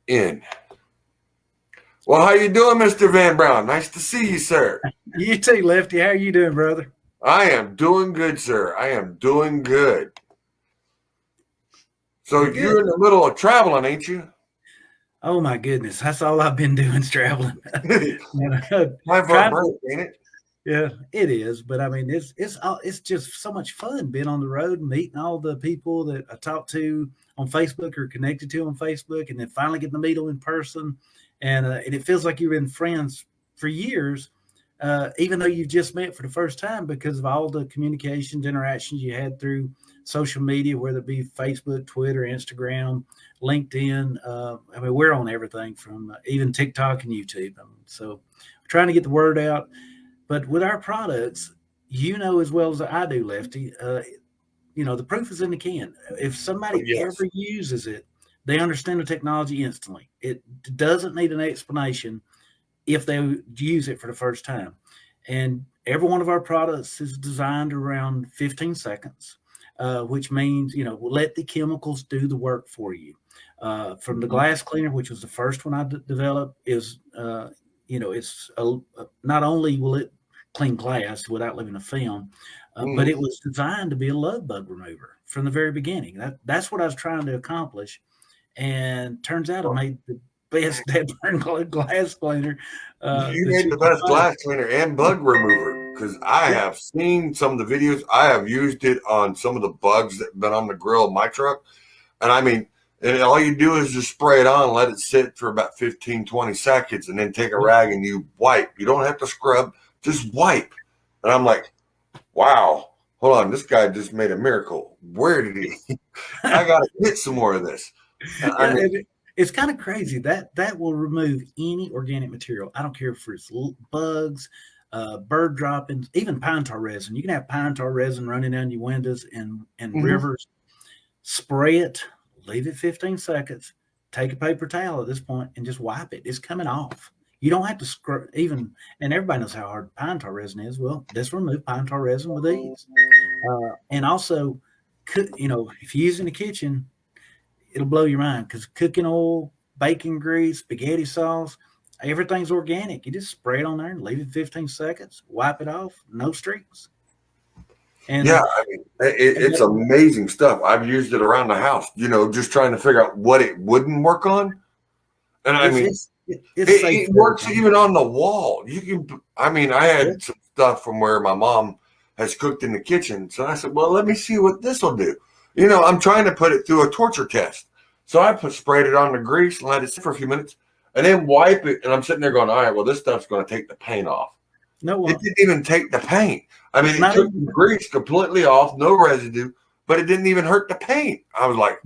in. Well, how you doing, Mr. Van Brown? Nice to see you, sir. You too, Lefty. How are you doing, brother? I am doing good, sir. I am doing good. So Good. you're in the middle of traveling, ain't you? Oh my goodness, that's all I've been doing is traveling. Time for a break, ain't it? Yeah, it is. But I mean, it's just so much fun being on the road and meeting all the people that I talk to on Facebook or connected to on Facebook, and then finally getting to meet them in person. And it feels like you've been friends for years, even though you just met for the first time because of all the communications, interactions you had through social media, whether it be Facebook, Twitter, Instagram, LinkedIn. I mean, we're on everything from even TikTok and YouTube. So we're trying to get the word out. But with our products, you know as well as I do, Lefty, the proof is in the can. If somebody Yes. ever uses it, they understand the technology instantly. It doesn't need an explanation if they use it for the first time. And every one of our products is designed around 15 seconds, which means, we'll let the chemicals do the work for you. From the glass cleaner, which was the first one I developed, is, not only will it clean glass without leaving a film, but it was designed to be a love bug remover from the very beginning. That's what I was trying to accomplish. And turns out I made the best dead burn glass cleaner. You made the best glass cleaner and bug remover because I have seen some of the videos. I have used it on some of the bugs that have been on the grill of my truck. And I mean, and all you do is just spray it on, let it sit for about 15, 20 seconds, and then take a rag and you wipe. You don't have to scrub, just wipe. And I'm like, wow, hold on, this guy just made a miracle. Where did he? I got to get some more of this. It's kind of crazy that will remove any organic material. I don't care if it's bugs, bird droppings, even pine tar resin. You can have pine tar resin running down your windows and rivers. Spray it, leave it 15 seconds, take a paper towel at this point and just wipe it. It's coming off. You don't have to and everybody knows how hard pine tar resin is. Well, this will remove pine tar resin with ease. And also, if you use it in the kitchen, it'll blow your mind because cooking oil, bacon grease, spaghetti sauce, everything's organic. You just spray it on there and leave it 15 seconds, wipe it off, no streaks. And yeah, I mean, it's amazing stuff. I've used it around the house, just trying to figure out what it wouldn't work on. And I mean, it works even on the wall. I had some stuff from where my mom has cooked in the kitchen. So I said, well, let me see what this will do. I'm trying to put it through a torture test. So I sprayed it on the grease and let it sit for a few minutes and then wipe it. And I'm sitting there going, all right, well, this stuff's going to take the paint off. No, it didn't even take the paint. I mean, it took the grease completely off, no residue, but it didn't even hurt the paint. I was like,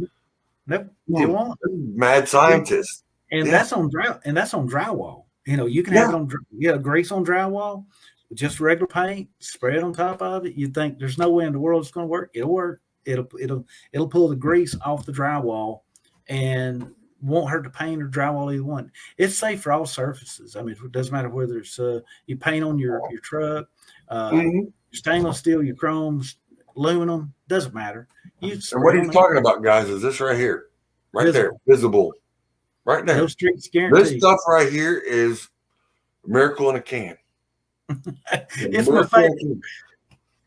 nope, it won't. Mad scientist. And that's on drywall. You can have it on grease on drywall, just regular paint, spray it on top of it. You think there's no way in the world it's going to work. It'll work. It'll pull the grease off the drywall and won't hurt the paint or drywall either one. It's safe for all surfaces. I mean, it doesn't matter whether it's you paint on your truck, stainless steel, your chromes, aluminum, doesn't matter. And what he's talking about, guys, is this right here, there, visible, right there. No streaks guaranteed. This stuff right here is a miracle in a can. It's my favorite.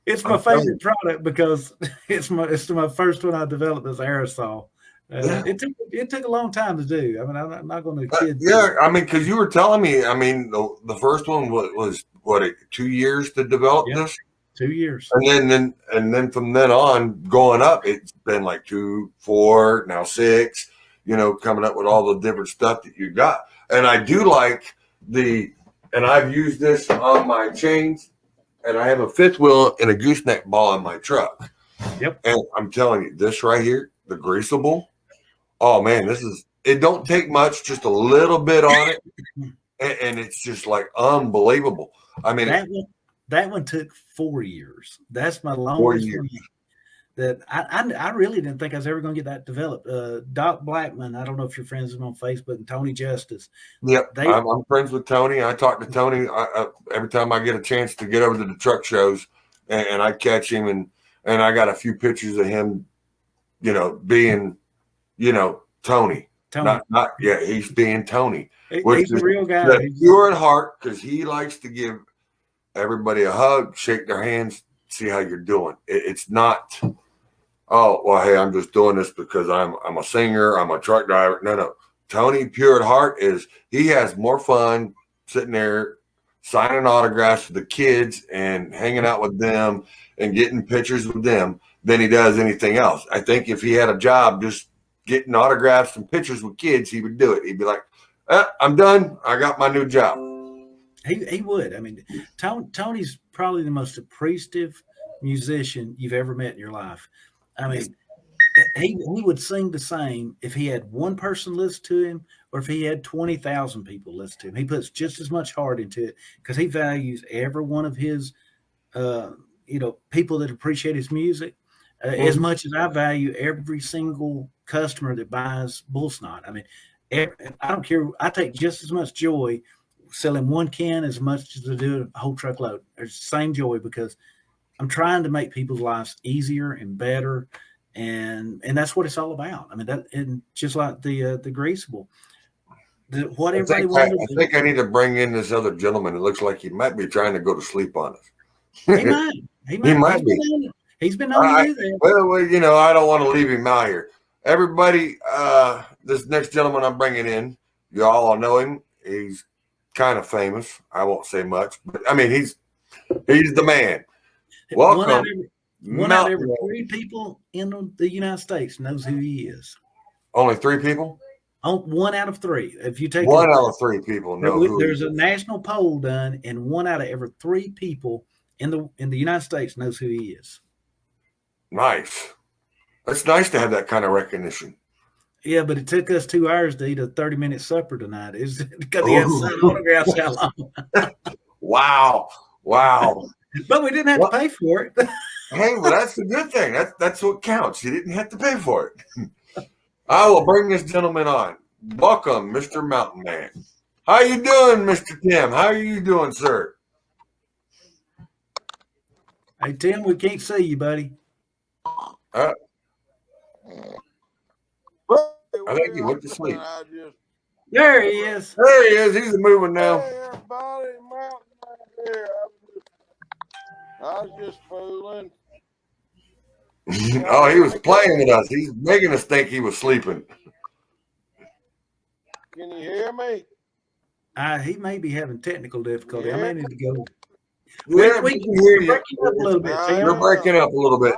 It's my favorite product because it's my first one I developed as aerosol. It took a long time to do. I mean, I'm not going to kid. I mean, because you were telling me, I mean, the first one was 2 years to develop this. 2 years, and then from then on, going up, it's been like 2, 4, now 6. Coming up with all the different stuff that you got, and I do like and I've used this on my chains. And I have a fifth wheel and a gooseneck ball in my truck. Yep. And I'm telling you, this right here, the greasable. Oh man, it don't take much, just a little bit on it. And it's just like unbelievable. I mean, that one took 4 years. That's my longest one. That I really didn't think I was ever going to get that developed. Doc Blackman, I don't know if you're friends with him on Facebook, and Tony Justice. Yep, I'm friends with Tony. I talk to Tony every time I get a chance to get over to the truck shows, and I catch him, and I got a few pictures of him, being, Tony. Tony. Not yeah, he's being Tony. He's a real guy. Pure at heart, because he likes to give everybody a hug, shake their hands, see how you're doing. It's not, oh, well, hey, I'm just doing this because I'm a singer, I'm a truck driver. No. Tony, pure at heart, he has more fun sitting there signing autographs to the kids and hanging out with them and getting pictures with them than he does anything else. I think if he had a job just getting autographs and pictures with kids, he would do it. He'd be like, I'm done. I got my new job. He would. I mean, Tony's probably the most appreciative musician you've ever met in your life. I mean, he would sing the same if he had one person listen to him or if he had 20,000 people listen to him. He puts just as much heart into it because he values every one of his, people that appreciate his music as much as I value every single customer that buys BullSnot. I mean, I don't care. I take just as much joy selling one can as much as I do a whole truckload. It's the same joy because I'm trying to make people's lives easier and better. And that's what it's all about. I mean, and just like the Greasable, what everybody wanted to do. I think I need to bring in this other gentleman. It looks like he might be trying to go to sleep on us. He might be. He's been known to do that. Well, I don't want to leave him out here. Everybody, this next gentleman I'm bringing in, you all know him. He's kind of famous. I won't say much, but I mean, he's the man. Welcome. One out of every 3 people in the United States knows who he is. Only 3 people? 1 out of 3. If you take 1 out of 3 people know who there's a national poll done, and 1 out of every 3 people in the United States knows who he is. Nice. It's nice to have that kind of recognition. Yeah, but it took us 2 hours to eat a 30-minute supper tonight. It's because he had signed autographs how long. Wow. But we didn't have to pay for it. Hey, well, that's the good thing. That's what counts. You didn't have to pay for it. I will bring this gentleman on. Welcome, Mr. Mountain Man. How you doing, Mr. Tim? How are you doing, sir? Hey, Tim, we can't see you, buddy. I think he went to sleep. There he is. There he is. He's moving now. Hey, everybody, Mountain Man here. I was just fooling. Oh, he was playing with us. He's making us think he was sleeping. Can you hear me? He may be having technical difficulty. Yeah. I may need to go. Yeah, we can hear you. Breaking up a little bit. You're breaking up a little bit.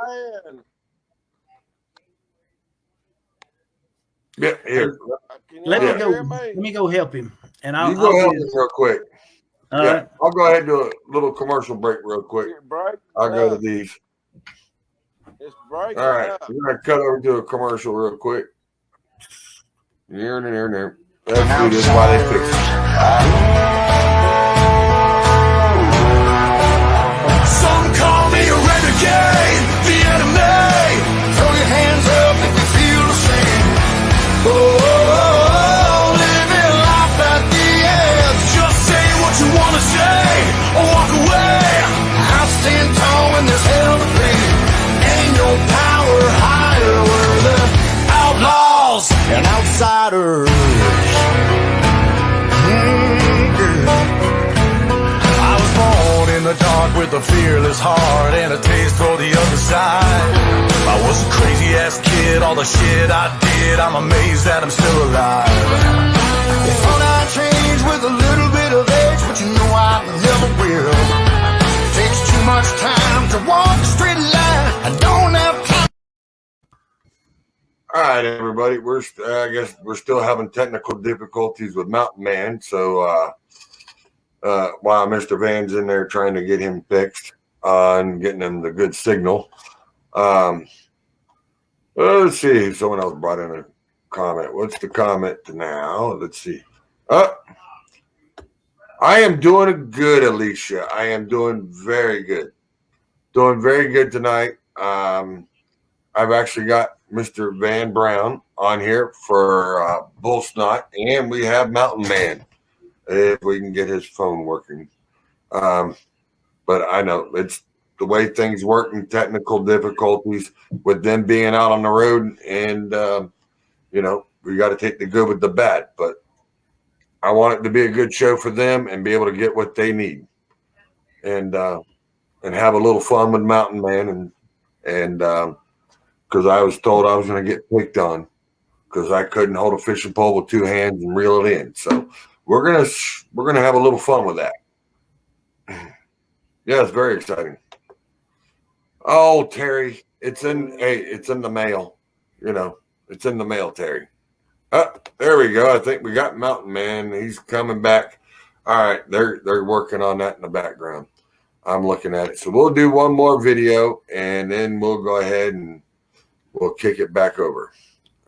Yeah, here. Let me go help him. And I'll go help him real quick. Right. I'll go ahead and do a little commercial break real quick. I'll go to these. It's breaking all right, up. we're going to cut over to a commercial real quick. There. Let's do this while they fix it. Some call me a renegade, the enemy. Throw your hands up if you feel the same. Oh, living life at the edge. Just say what you want to say or walk away. I'll stand tall when there's hell to pay. Ain't no power higher. We're the outlaws and outsiders. I was born in the dark with a fearless heart and a taste for the other side. I was a crazy ass kid, all the shit I did, I'm amazed that I'm still alive. They thought I'd change with a little bit of age, but you know I never will. It takes too much time to walk a straight line. I don't have time. All right, everybody. I guess we're still having technical difficulties with Mountain Man. So while Mr. Van's in there trying to get him fixed and getting him the good signal. Let's see. Someone else brought in a comment. What's the comment now? Let's see. I am doing good, Alicia. I am doing very good. Doing very good tonight. I've actually got Mr. Van Brown on here for BullSnot, and we have Mountain Man if we can get his phone working. But I know it's the way things work and technical difficulties with them being out on the road and, we got to take the good with the bad. But I want it to be a good show for them and be able to get what they need, and have a little fun with Mountain Man, and because I was told I was going to get picked on because I couldn't hold a fishing pole with 2 hands and reel it in. So we're gonna have a little fun with that. Yeah, it's very exciting. Oh, Terry, it's in the mail. It's in the mail, Terry. There we go. I think we got Mountain Man. He's coming back. All right, they're working on that in the background. I'm looking at it. So we'll do one more video, and then we'll go ahead and we'll kick it back over.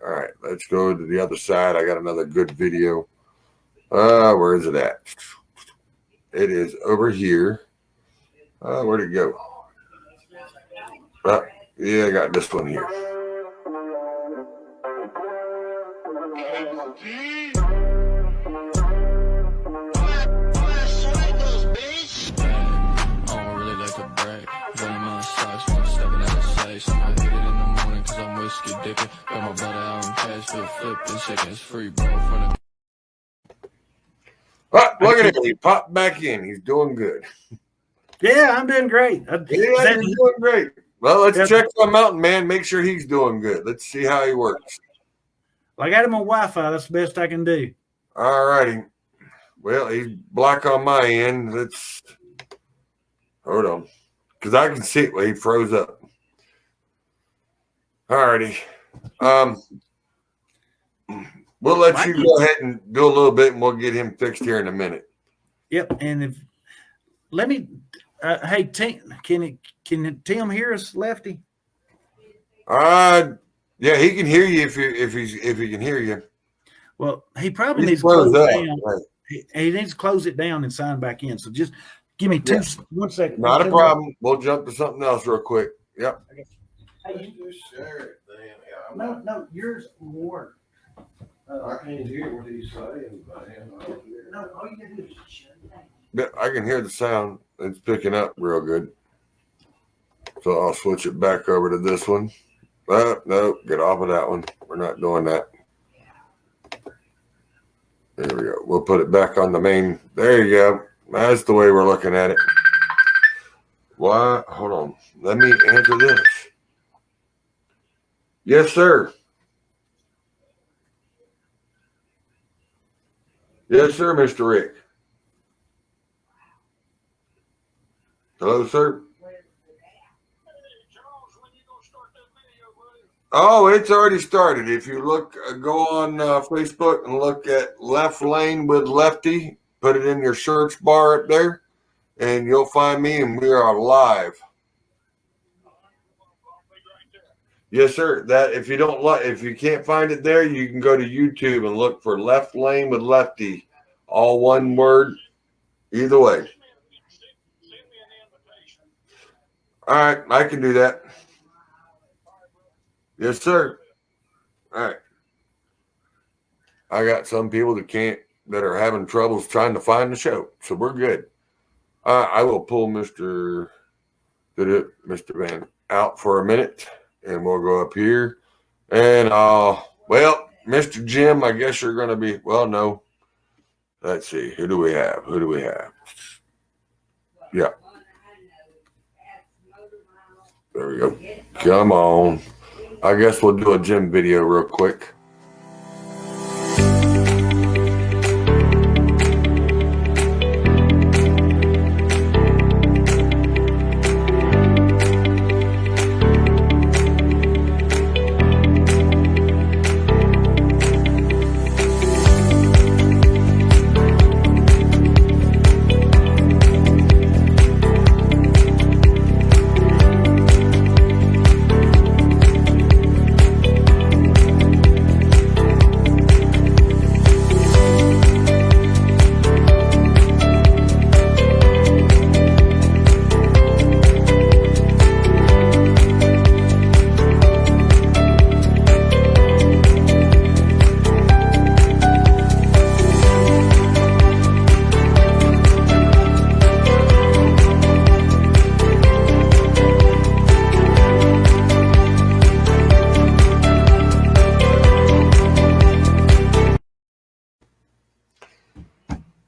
All right, let's go to the other side. I got another good video. Where is it at? It is over here. Where'd it go? Yeah, I got this one here. Look at him. He popped back in. He's doing good. Yeah, I'm doing great. He's doing great. Well, let's check on Mountain Man, make sure he's doing good. Let's see how he works. Well, I got him on Wi-Fi. That's the best I can do. All righty. Well, he's black on my end. Hold on. Because I can see it when he froze up. All righty. We'll let you go ahead and do a little bit, and we'll get him fixed here in a minute. Yep. And hey, can Tim hear us, Lefty? Yeah, he can hear you if he can hear you. Well, he probably needs to close it down. Right. He needs to close it down and sign back in. So just give me 1 second. Not a problem. We'll jump to something else real quick. Yep. Hey, you just share it then. No, yours will work. I can't hear what he's saying, man. No, all you gotta do is shut it down. Yeah, I can hear the sound. It's picking up real good. So I'll switch it back over to this one. No, get off of that one. We're not doing that. There we go. We'll put it back on the main. There you go. That's the way we're looking at it. Why? Hold on. Let me answer this. Yes, sir. Yes, sir, Mr. Rick. Hello, sir. Oh, it's already started. If you go on Facebook and look at Left Lane with Lefty, put it in your search bar up there, and you'll find me, and we are live. Yes, sir. That if you can't find it there, you can go to YouTube and look for Left Lane with Lefty, all one word. Either way. All right, I can do that. Yes, sir. All right. I got some people that are having troubles trying to find the show, so we're good. I will pull Mr. Van out for a minute, and we'll go up here. And Mr. Jim, I guess you're going to be. Well, no. Let's see. Who do we have? Yeah. There we go. Come on. I guess we'll do a Jim video real quick.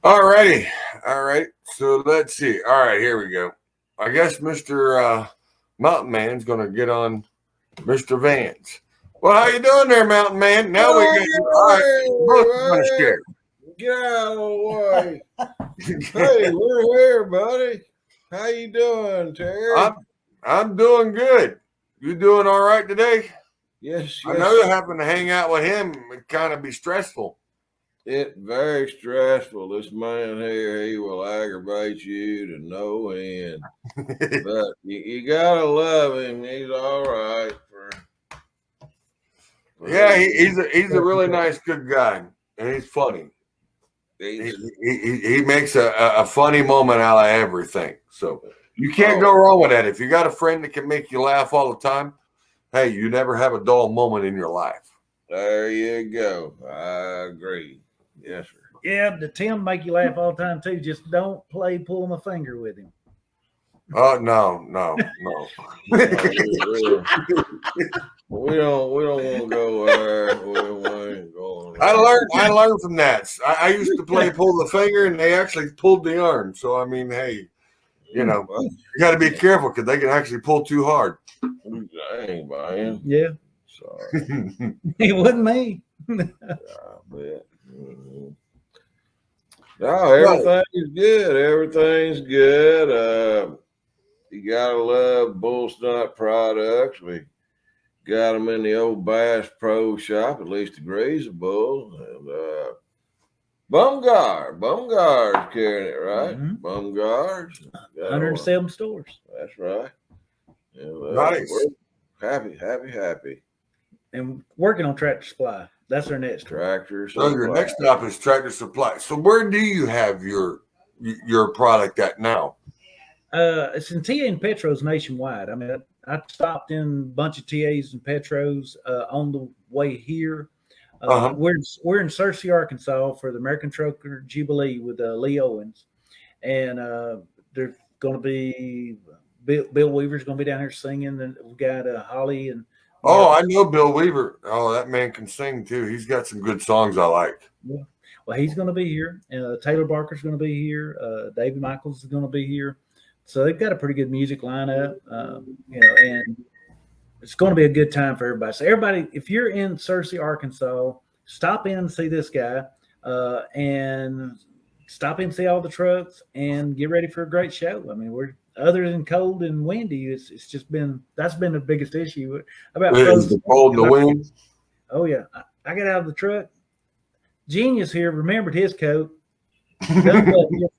All righty. All right. So let's see. All right, here we go. I guess Mr. Mountain Man's going to get on Mr. Vance. Well, how you doing there, Mountain Man? Now we got you. All right. Both going to share. Get out of the way. Hey, we're here, buddy. How you doing, Terry? I'm doing good. You doing all right today? Yes. I know you happen to hang out with him. It kind of be stressful. It's very stressful. This man here, he will aggravate you to no end. But you gotta love him. He's all right. Yeah, he's a really nice, good guy, and he's funny. He makes a funny moment out of everything. So you can't go wrong with that. If you got a friend that can make you laugh all the time, hey, you never have a dull moment in your life. There you go. I agree. Yes, sir. Yeah, the Tim make you laugh all the time too. Just don't pull my finger with him. Oh no. We don't want to go there. We ain't going there. I learned from that. I used to play pull the finger, and they actually pulled the arm. So I mean, hey, you got to be careful because they can actually pull too hard. Dang, man. Yeah. Sorry. It wasn't me. I bet. No, everything's good. Everything's good. You gotta love BullSnot products. We got them in the old Bass Pro Shop, at least degrees of bull. And Bumgar's carrying it, right? Mm-hmm. Bumgar's. 107 stores. That's right. And, nice. We're happy. And working on Tractor Supply. That's our next Tractor Supply. So your next stop is Tractor Supply. So where do you have your product at now? It's in TA and Petros nationwide. I mean, I stopped in a bunch of TAs and Petros on the way here. We're in Searcy, Arkansas for the American Trucker Jubilee with Lee Owens, and there's going to be Bill Weaver's going to be down here singing, and we've got Holly and. Oh, I know Bill Weaver. Oh, that man can sing too. He's got some good songs I like. Yeah. Well, he's going to be here. Taylor Barker's going to be here. David Michaels is going to be here. So they've got a pretty good music lineup, and it's going to be a good time for everybody. So everybody, if you're in Searcy, Arkansas, stop in and see this guy, and stop in and see all the trucks, and get ready for a great show. I mean, we're other than cold and windy, it's just that's been the biggest issue about the cold and the wind. Oh yeah, I got out of the truck. Genius here remembered his coat.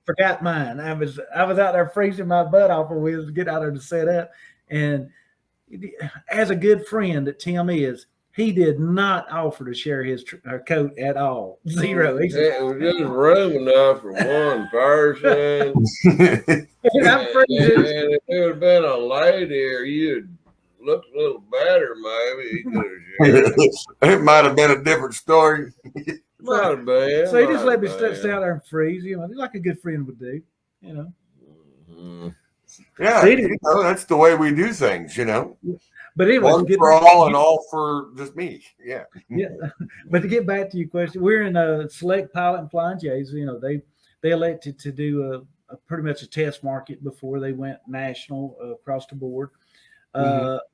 Forgot mine. I was out there freezing my butt off when we was get out there to set up, and as a good friend that Tim is, he did not offer to share his coat at all. Zero. It was just room enough for one person. and if it would have been a lady or you'd looked a little better, maybe he could have shared. It might have been a different story. Might have been. So he just let me stay out there and freeze, like a good friend would do, Mm-hmm. Yeah, that's the way we do things, But anyway, one for all and all for just me. Yeah. But to get back to your question, we're in a select pilot and flying J's. They elected to do a pretty much a test market before they went national across the board.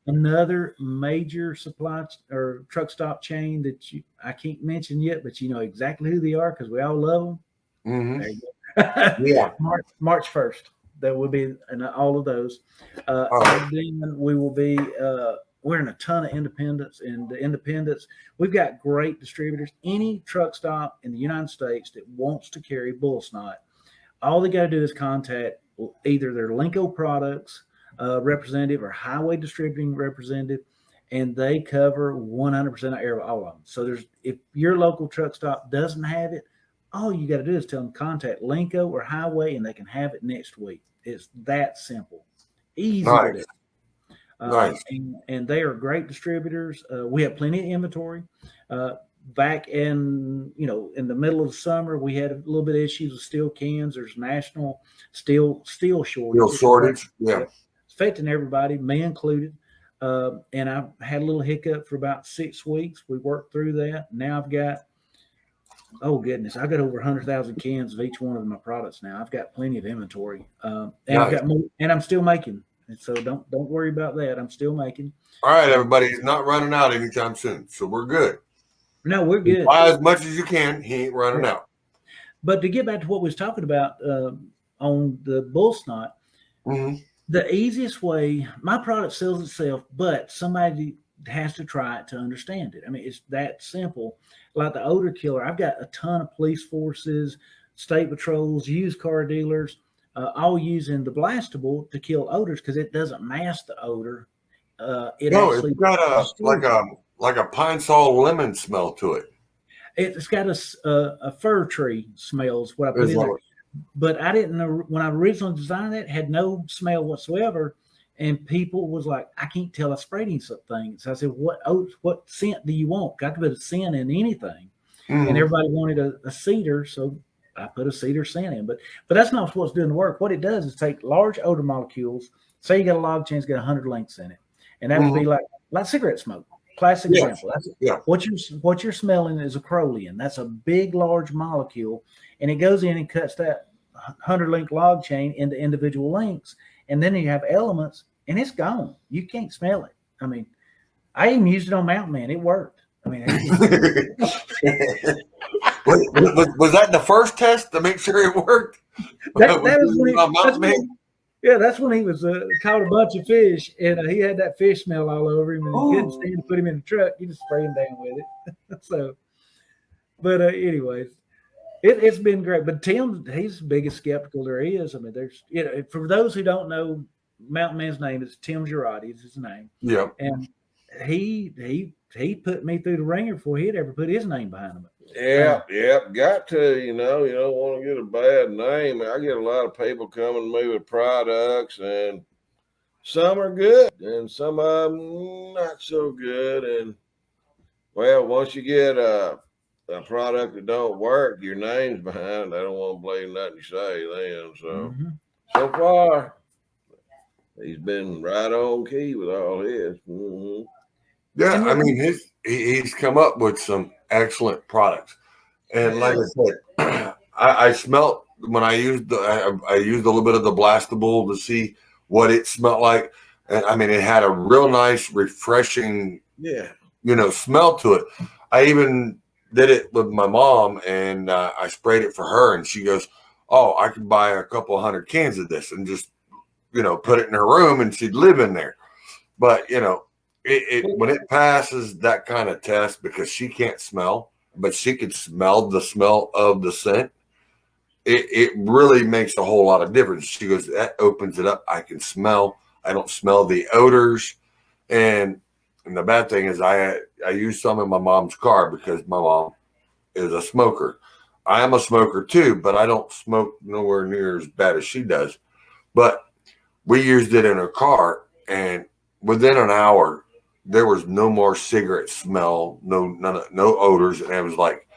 Another major supply or truck stop chain that I can't mention yet, but you know exactly who they are because we all love them. There you go. Yeah. March 1st. That will be in all of those. Then we will be. We're in a ton of independents, and the independents, we've got great distributors. Any truck stop in the United States that wants to carry BullSnot, all they got to do is contact either their Linko Products representative or Highway Distributing representative, and they cover 100% of all of them. So if your local truck stop doesn't have it, all you got to do is tell them contact Linko or Highway, and they can have it next week. It's that simple, easy. Nice. Nice. And they are great distributors. We have plenty of inventory. Back in the middle of the summer, we had a little bit of issues with steel cans. There's national steel shortage. Steel shortage, yeah. It's affecting everybody, me included. And I had a little hiccup for about 6 weeks. We worked through that. Now I've got Oh goodness, I got over 100,000 cans of each one of my products now. I've got plenty of inventory, and Nice. I've got more, and I'm still making. And so don't worry about that. I'm still making. All right, everybody, he's not running out anytime soon, so we're good. No, we're good. Buy as much as you can. He ain't running out. But to get back to what we was talking about on the BullSnot, the easiest way, my product sells itself, but somebody has to try it to understand it. I mean, it's that simple. Like the odor killer, I've got a ton of police forces, state patrols, used car dealers, all using the blastable to kill odors because it doesn't mask the odor. It's got like a pine sol lemon smell to it. It's got a fir tree smells what I put in there. But I didn't know when I originally designed it had no smell whatsoever. And people was like, I can't tell I sprayed him something. So I said, what scent do you want? I could put a scent in anything. And everybody wanted a cedar. So I put a cedar scent in. But that's not what's doing the work. What it does is take large odor molecules. Say you got a log chain, it's got 100 links in it. And that would be like cigarette smoke. Classic example. What you're smelling is acrolein. That's a big, large molecule. And it goes in and cuts that 100-link log chain into individual links. And then you have elements, and it's gone. You can't smell it. I mean, I even used it on Mountain Man. It worked. I mean, was that the first test to make sure it worked? That was that's when he was caught a bunch of fish, and he had that fish smell all over him, and he couldn't stand to put him in the truck. You just spray him down with it. So, but anyways. It's been great, but Tim, he's the biggest skeptical there is. I mean, there's, for those who don't know, Mountain Man's name is Tim Girardi, is his name. Yeah. And he put me through the ringer before he'd ever put his name behind him. Yeah, got to, you don't want to get a bad name. I get a lot of people coming to me with products, and some are good, and some of them not so good. And, well, once you get a product that don't work, your name's behind it. I don't want to blame nothing you say then. So, so far, he's been right on key with all his. Yeah, I mean, he's come up with some excellent products. And like I said, I smelt when I used I used a little bit of the blastable to see what it smelled like. And I mean, it had a real nice, refreshing, smell to it. I even did it with my mom, and I sprayed it for her, and she goes, "Oh, I could buy a couple 100 cans of this and just, put it in her room, and she'd live in there." But when it passes that kind of test, because she can't smell, but she could smell the smell of the scent, it really makes a whole lot of difference. She goes, that opens it up. I can smell. I don't smell the odors, and the bad thing is I use some in my mom's car because my mom is a smoker. I am a smoker too, but I don't smoke nowhere near as bad as she does. But we used it in her car, and within an hour, there was no more cigarette smell, no odors, and it was like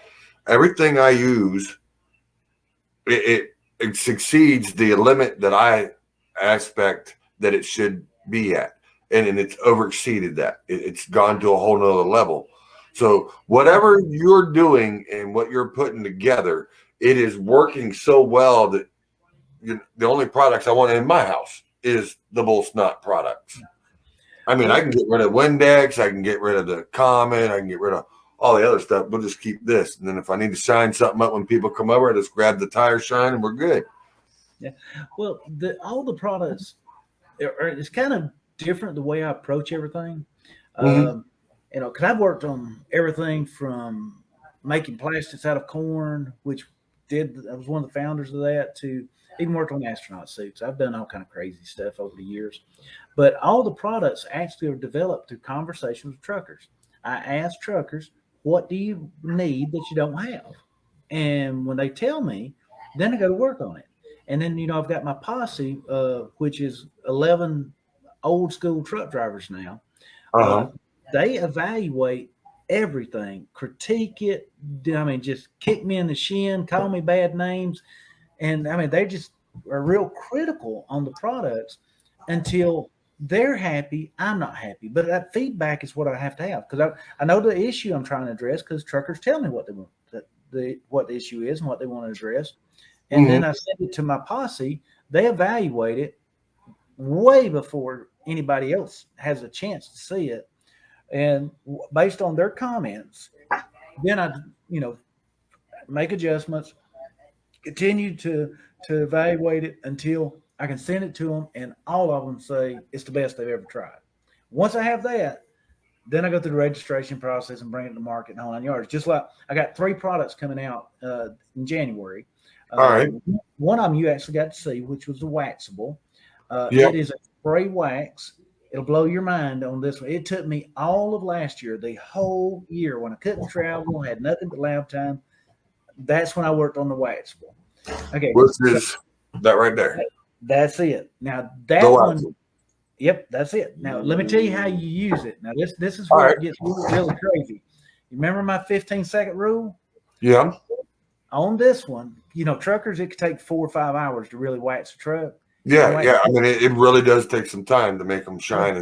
everything I use, it succeeds the limit that I expect that it should be at. And it's overexceeded that. It's gone to a whole nother level. So whatever you're doing and what you're putting together, it is working so well that the only products I want in my house is the BullSnot products. I mean, I can get rid of Windex, I can get rid of the Common, I can get rid of all the other stuff. We'll just keep this. And then if I need to shine something up when people come over, I just grab the tire shine and we're good. Yeah. Well, all the products, it's kind of different the way I approach everything. Because I've worked on everything from making plastics out of corn, which I was one of the founders of that, to even worked on astronaut suits. I've done all kind of crazy stuff over the years. But all the products actually are developed through conversations with truckers. I ask truckers, what do you need that you don't have? And when they tell me, then I go to work on it. And then, I've got my posse, which is 11 old school truck drivers now. They evaluate everything, critique it. Just kick me in the shin, call me bad names. And they just are real critical on the products until they're happy. I'm not happy, but that feedback is what I have to have because I know the issue I'm trying to address because truckers tell me what they want. what the issue is and what they want to address. And then I send it to my posse. They evaluate it way before anybody else has a chance to see it. And based on their comments, then I, make adjustments, continue to evaluate it until I can send it to them, and all of them say it's the best they've ever tried. Once I have that, then I go through the registration process and bring it to market in the whole 9 yards. Just like I got 3 products coming out in January. All right. One of them you actually got to see, which was the waxable. It is a spray wax. It'll blow your mind on this one. It took me all of last year, the whole year, when I couldn't travel, had nothing but lab time. That's when I worked on the waxable. Okay. Which is that right there. That's it. Now that one. Yep, that's it. Now let me tell you how you use it. Now this is where it gets really crazy. You remember my 15-second rule? Yeah. On this one, truckers, it could take 4 or 5 hours to really wax a truck. Yeah. I mean, it really does take some time to make them shine.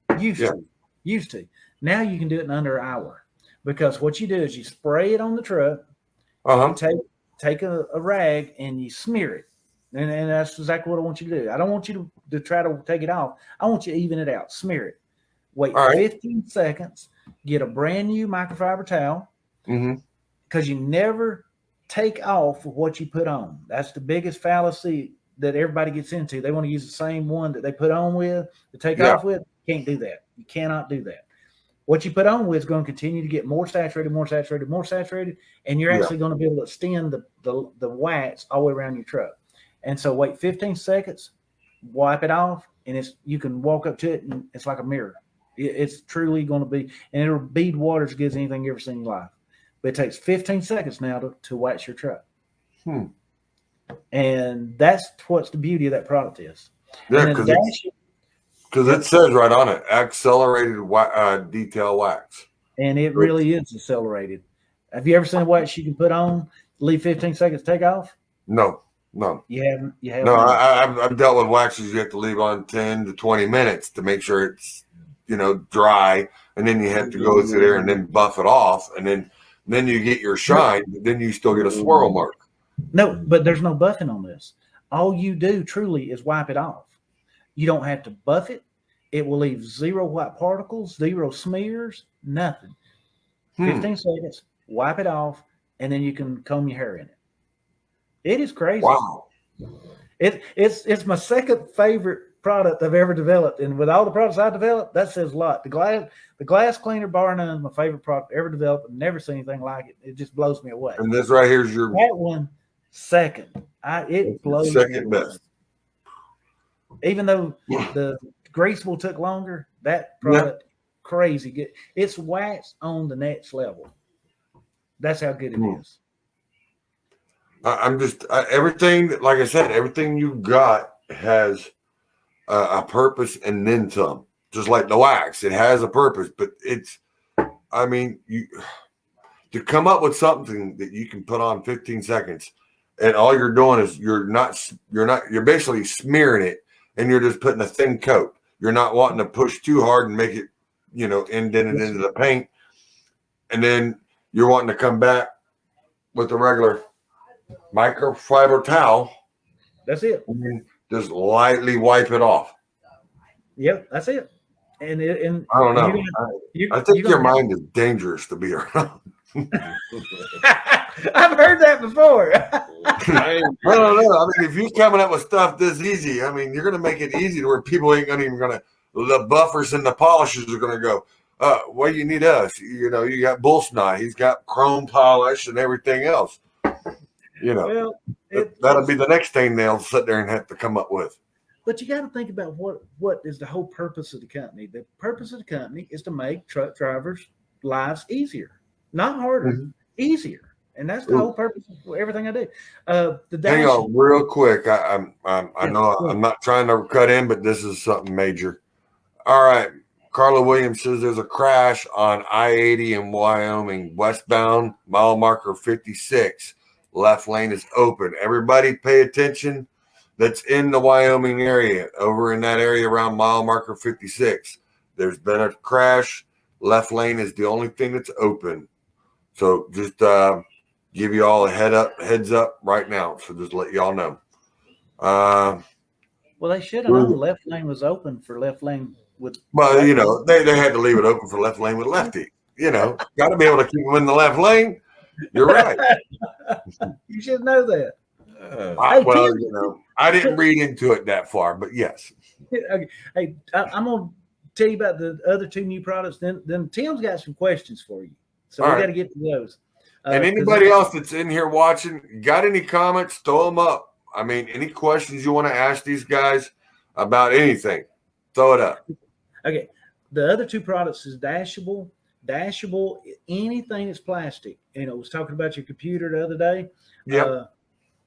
And Used to. Now you can do it in under an hour, because what you do is you spray it on the truck. Take a rag and you smear it. And that's exactly what I want you to do. I don't want you to try to take it off. I want you to even it out. Smear it. Wait 15 seconds. Get a brand new microfiber towel. Because you never take off what you put on. That's the biggest fallacy that everybody gets into. They want to use the same one that they put on with to take off with. You can't do that. You cannot do that. What you put on with is going to continue to get more saturated, and you're actually going to be able to extend the wax all the way around your truck. And so wait 15 seconds, wipe it off, and you can walk up to it, and it's like a mirror. It's truly going to be, and it'll bead water as good as anything you ever seen in your life. But it takes 15 seconds now to wax your truck. And that's what's the beauty of that product is. Yeah, because it says right on it, accelerated detail wax. And it really is accelerated. Have you ever seen a wax you can put on, leave 15 seconds, take off? No. You haven't? No, I've dealt with waxes you have to leave on 10 to 20 minutes to make sure it's, dry. And then you have to go through there and then buff it off. And then you get your shine, but then you still get a swirl mark. No, but there's no buffing on this. All you do truly is wipe it off. You don't have to buff it. It will leave 0 white particles, 0 smears, nothing. 15 seconds, wipe it off, and then you can comb your hair in it. It is crazy. Wow. It's my second favorite product I've ever developed. And with all the products I developed, that says a lot. The glass cleaner, bar none, is my favorite product ever developed. I've never seen anything like it. It just blows me away. And this right here is that one second. It blows second me best. Away. Even though the greaseable took longer, that product crazy. It's wax on the next level. That's how good it is. I'm just everything. Like I said, everything you got has a purpose and then some. Just like the wax, it has a purpose, but it's. I mean, to come up with something that you can put on 15 seconds, and all you're doing is you're basically smearing it, and you're just putting a thin coat. You're not wanting to push too hard and make it, indent it into the paint, and then you're wanting to come back with the regular microfiber towel. That's it. And just lightly wipe it off. Yep, that's it. And I don't know. I think your mind is dangerous to be around. I've heard that before. I don't know. I mean, if you're coming up with stuff this easy, I mean, you're going to make it easy to where people ain't even going to. The buffers and the polishers are going to go. Well, you need us. You got BullSnot. He's got chrome polish and everything else. Well, that'll be the next thing they'll sit there and have to come up with. But you got to think about what is the whole purpose of the company. The purpose of the company is to make truck drivers' lives easier, not harder, easier. And that's the whole purpose of everything I do. Hang on, real quick. I know I'm not trying to cut in, but this is something major. All right. Carla Williams says there's a crash on I-80 in Wyoming, westbound, mile marker 56. Left lane is open. Everybody pay attention. That's in the Wyoming area, over in that area around mile marker 56. There's been a crash. Left lane is the only thing that's open. So just Give you all a heads up right now. So just let y'all know. Well, they should have known the left lane was open for left lane with. Well, you know, they had to leave it open for left lane with Lefty. You know, got to be able to keep them in the left lane. You're right. You should know that. Well, you know, I didn't read into it that far, but yes. Okay. Hey, I'm gonna tell you about the other two new products. Then Tim's got some questions for you, so we got to get to those. And anybody else that's in here watching, got any comments? Throw them up. I mean, any questions you want to ask these guys about anything, throw it up. Okay. The other two products is Dashable. Dashable, anything that's plastic. You know, I was talking about your computer the other day. Yeah.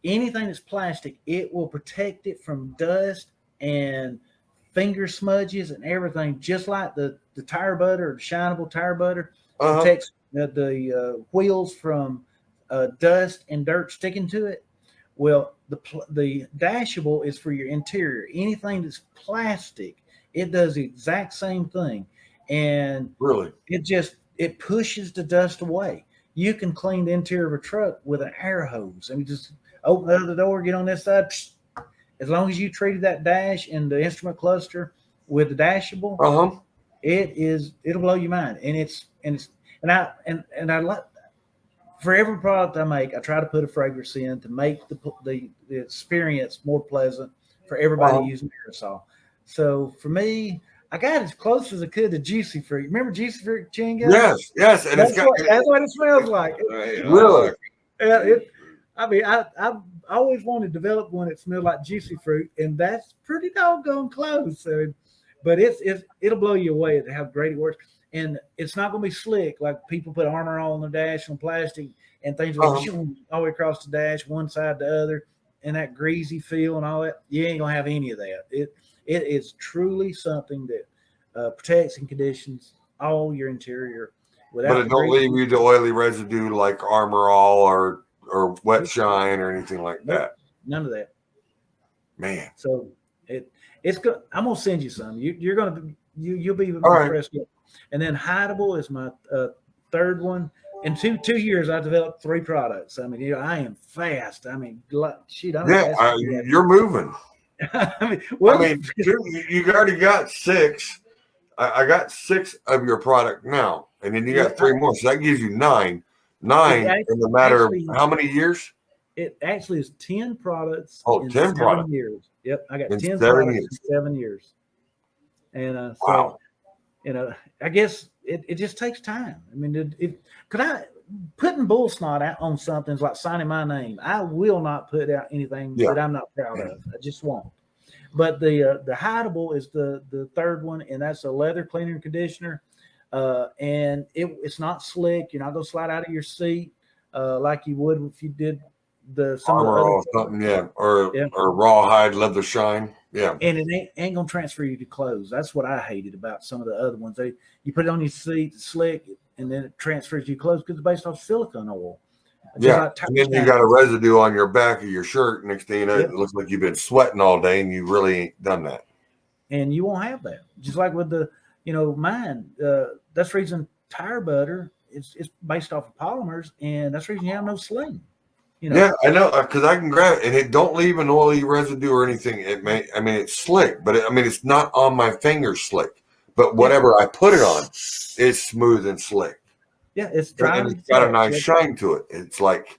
Anything that's plastic, it will protect it from dust and finger smudges and everything, just like the tire butter or the shinable tire butter protects the wheels from dust and dirt sticking to it. Well, the Dashable is for your interior. Anything that's plastic, it does the exact same thing. And really, it pushes the dust away. You can clean the interior of a truck with an air hose. I mean, just open the other door, get on this side. As long as you treated that dash and the instrument cluster with the Dashable, it'll blow your mind. And I like, for every product I make, I try to put a fragrance in to make the experience more pleasant for everybody using aerosol. So for me, I got as close as I could to Juicy Fruit. Remember Juicy Fruit chewing gum? Yes, and that's what it smells like. Really? I've always wanted to develop one that smelled like Juicy Fruit, and that's pretty doggone close. So, but it'll blow you away at how great it works. And it's not going to be slick like people put Armor All on the dash on plastic and things like all the way across the dash, one side to the other, and that greasy feel and all that. You ain't going to have any of that. It is truly something that protects and conditions all your interior. But it don't leave you the oily residue like Armor All or Wet Shine or anything like that. None of that. Man. So it's good. I'm gonna send you some. You'll be impressed. Right. And then Hideable is my third one. In two years, I developed 3 products. I mean, I am fast. I mean, shoot, you're moving. You already got 6. I got 6 of your product now, and then you got 3 more, so that gives you 9. 9 in the matter of how many years? It actually is 10 products. Oh, 10 products. Years. Yep, I got 10 products in 7 years. And wow. I guess it just takes time. I mean, putting BullSnot out on something is like signing my name. I will not put out anything that I'm not proud of. I just won't. But the Hideable is the third one, and that's a leather cleaner and conditioner. And it's not slick. You're not going to slide out of your seat like you would if you did Armor All something, or rawhide leather shine. Yeah. And it ain't going to transfer you to clothes. That's what I hated about some of the other ones. You put it on your seat, it's slick, and then it transfers you clothes because it's based off silicone oil. And then you got a residue on your back of your shirt. Next thing you know, it looks like you've been sweating all day, and you really ain't done that. And you won't have that. Just like with mine. That's the reason tire butter is based off of polymers, and that's the reason you have no sling. Yeah, I know, because I can grab it, and it don't leave an oily residue or anything. It's slick, but it's not on my finger slick. But whatever I put it on, it's smooth and slick. Yeah, it's dry. And it's got a nice shine to it. It's like,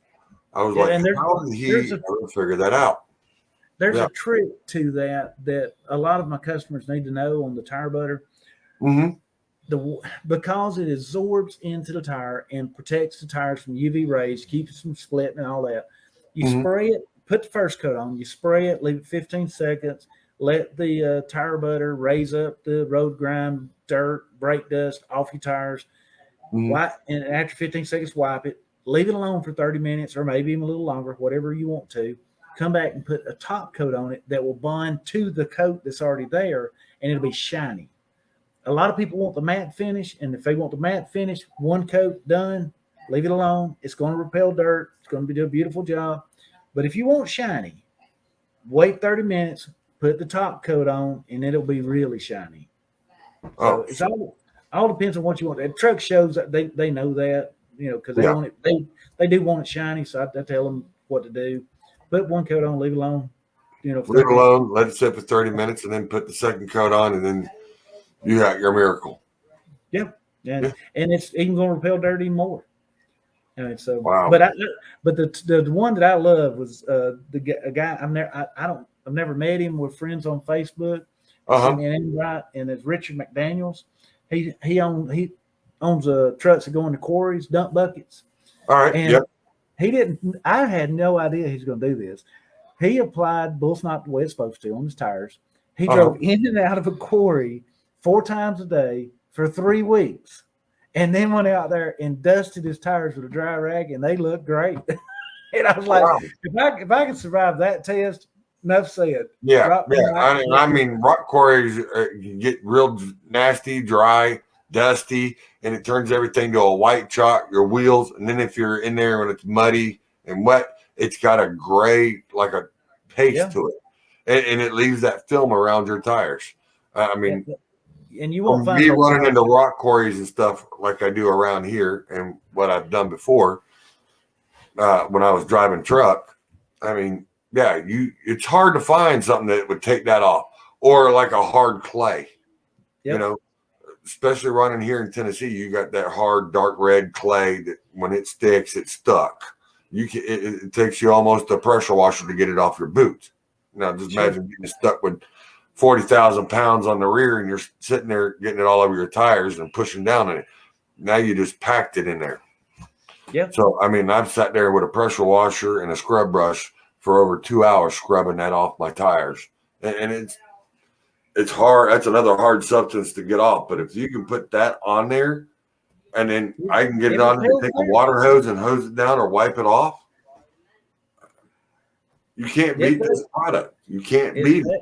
I was like, how did he ever figure that out? There's a trick to that a lot of my customers need to know on the tire butter. Mm-hmm. Because it absorbs into the tire and protects the tires from UV rays, keeps it from splitting and all that. You spray it, put the first coat on, you spray it, leave it 15 seconds, let the tire butter raise up the road grime, dirt, brake dust off your tires. Wipe, and after 15 seconds, wipe it, leave it alone for 30 minutes or maybe even a little longer, whatever you want to. Come back and put a top coat on it that will bond to the coat that's already there, and it'll be shiny. A lot of people want the matte finish, and if they want the matte finish, one coat done, leave it alone. It's going to repel dirt. It's going to do a beautiful job. But if you want shiny, wait 30 minutes, put the top coat on, and it'll be really shiny. So it's all depends on what you want. At truck shows, they know that. because they want it. They do want it shiny, so I tell them what to do. Put one coat on, leave it alone. Leave it alone, let it sit for 30 minutes, and then put the second coat on, and then you got your miracle. Yeah, and it's even going to repel dirt even more. And so, wow. But the one that I love was a guy I've never met him. We're friends on Facebook. Sent me an invite, and it's Richard McDaniels. He owns trucks that go into quarries, dump buckets. All right. And he didn't. I had no idea he was going to do this. He applied BullSnot the way it's supposed to on his tires. He drove in and out of a quarry 4 times a day for 3 weeks, and then went out there and dusted his tires with a dry rag, and they looked great. And I was like, if I could survive that test, enough said. Yeah. I mean, rock quarries get real nasty, dry, dusty, and it turns everything to a white chalk, your wheels. And then if you're in there when it's muddy and wet, it's got a gray, like a paste to it. And it leaves that film around your tires. I mean, and you won't find me running into rock quarries and stuff like I do around here, and what I've done before when I was driving truck. I mean, it's hard to find something that would take that off, or like a hard clay. Especially running here in Tennessee, you got that hard dark red clay that when it sticks, it's stuck. It takes you almost a pressure washer to get it off your boots. Now, just imagine getting stuck with 40,000 pounds on the rear, and you're sitting there getting it all over your tires and pushing down on it. Now you just packed it in there. Yeah. So, I mean, I've sat there with a pressure washer and a scrub brush for over 2 hours scrubbing that off my tires. And it's hard. That's another hard substance to get off. But if you can put that on there, and then I can get it on and take a water hose and hose it down or wipe it off, you can't beat this product. You can't beat it.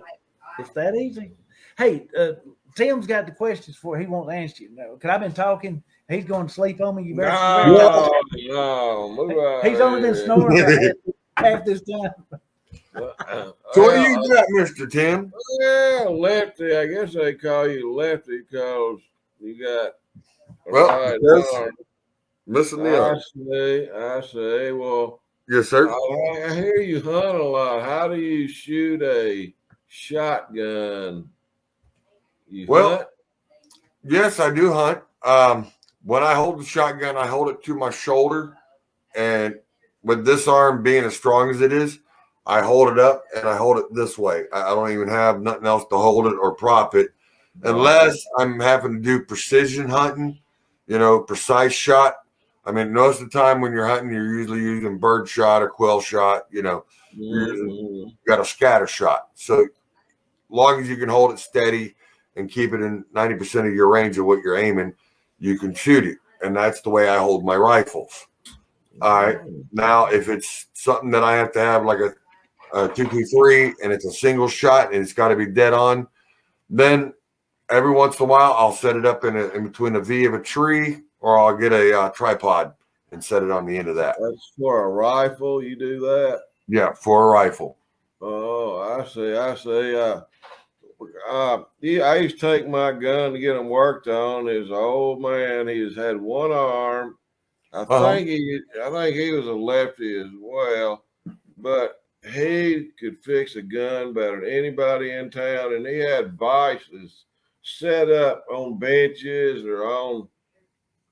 It's that easy. Hey, Tim's got the questions for he won't answer you. No, because I've been talking. He's going to sleep on me. You better. No. Move on. He's only been snoring half this time. So what do you got, Mr. Tim? Well, Lefty. I guess they call you Lefty because you got. Missing the other. I say. Well, yes, sir. I hear you hunt a lot. How do you shoot a shotgun? Hunt? Yes, I do hunt. When I hold the shotgun, I hold it to my shoulder, and with this arm being as strong as it is, I hold it up and I hold it this way. I don't even have nothing else to hold it or prop it, unless I'm having to do precision hunting, precise shot. I mean, most of the time when you're hunting, you're usually using bird shot or quail shot. You got a scatter shot. So long as you can hold it steady and keep it in 90% of your range of what you're aiming, you can shoot it. And that's the way I hold my rifles. All right. Now, if it's something that I have to have like a 223 and it's a single shot and it's got to be dead on, then every once in a while I'll set it up in between a V of a tree, or I'll get a tripod and set it on the end of that. That's for a rifle. You do that? Yeah, for a rifle. Oh, I see. I used to take my gun to get him worked on. His old man, he's had one arm. I think he was a lefty as well, but he could fix a gun better than anybody in town. And he had vices set up on benches or on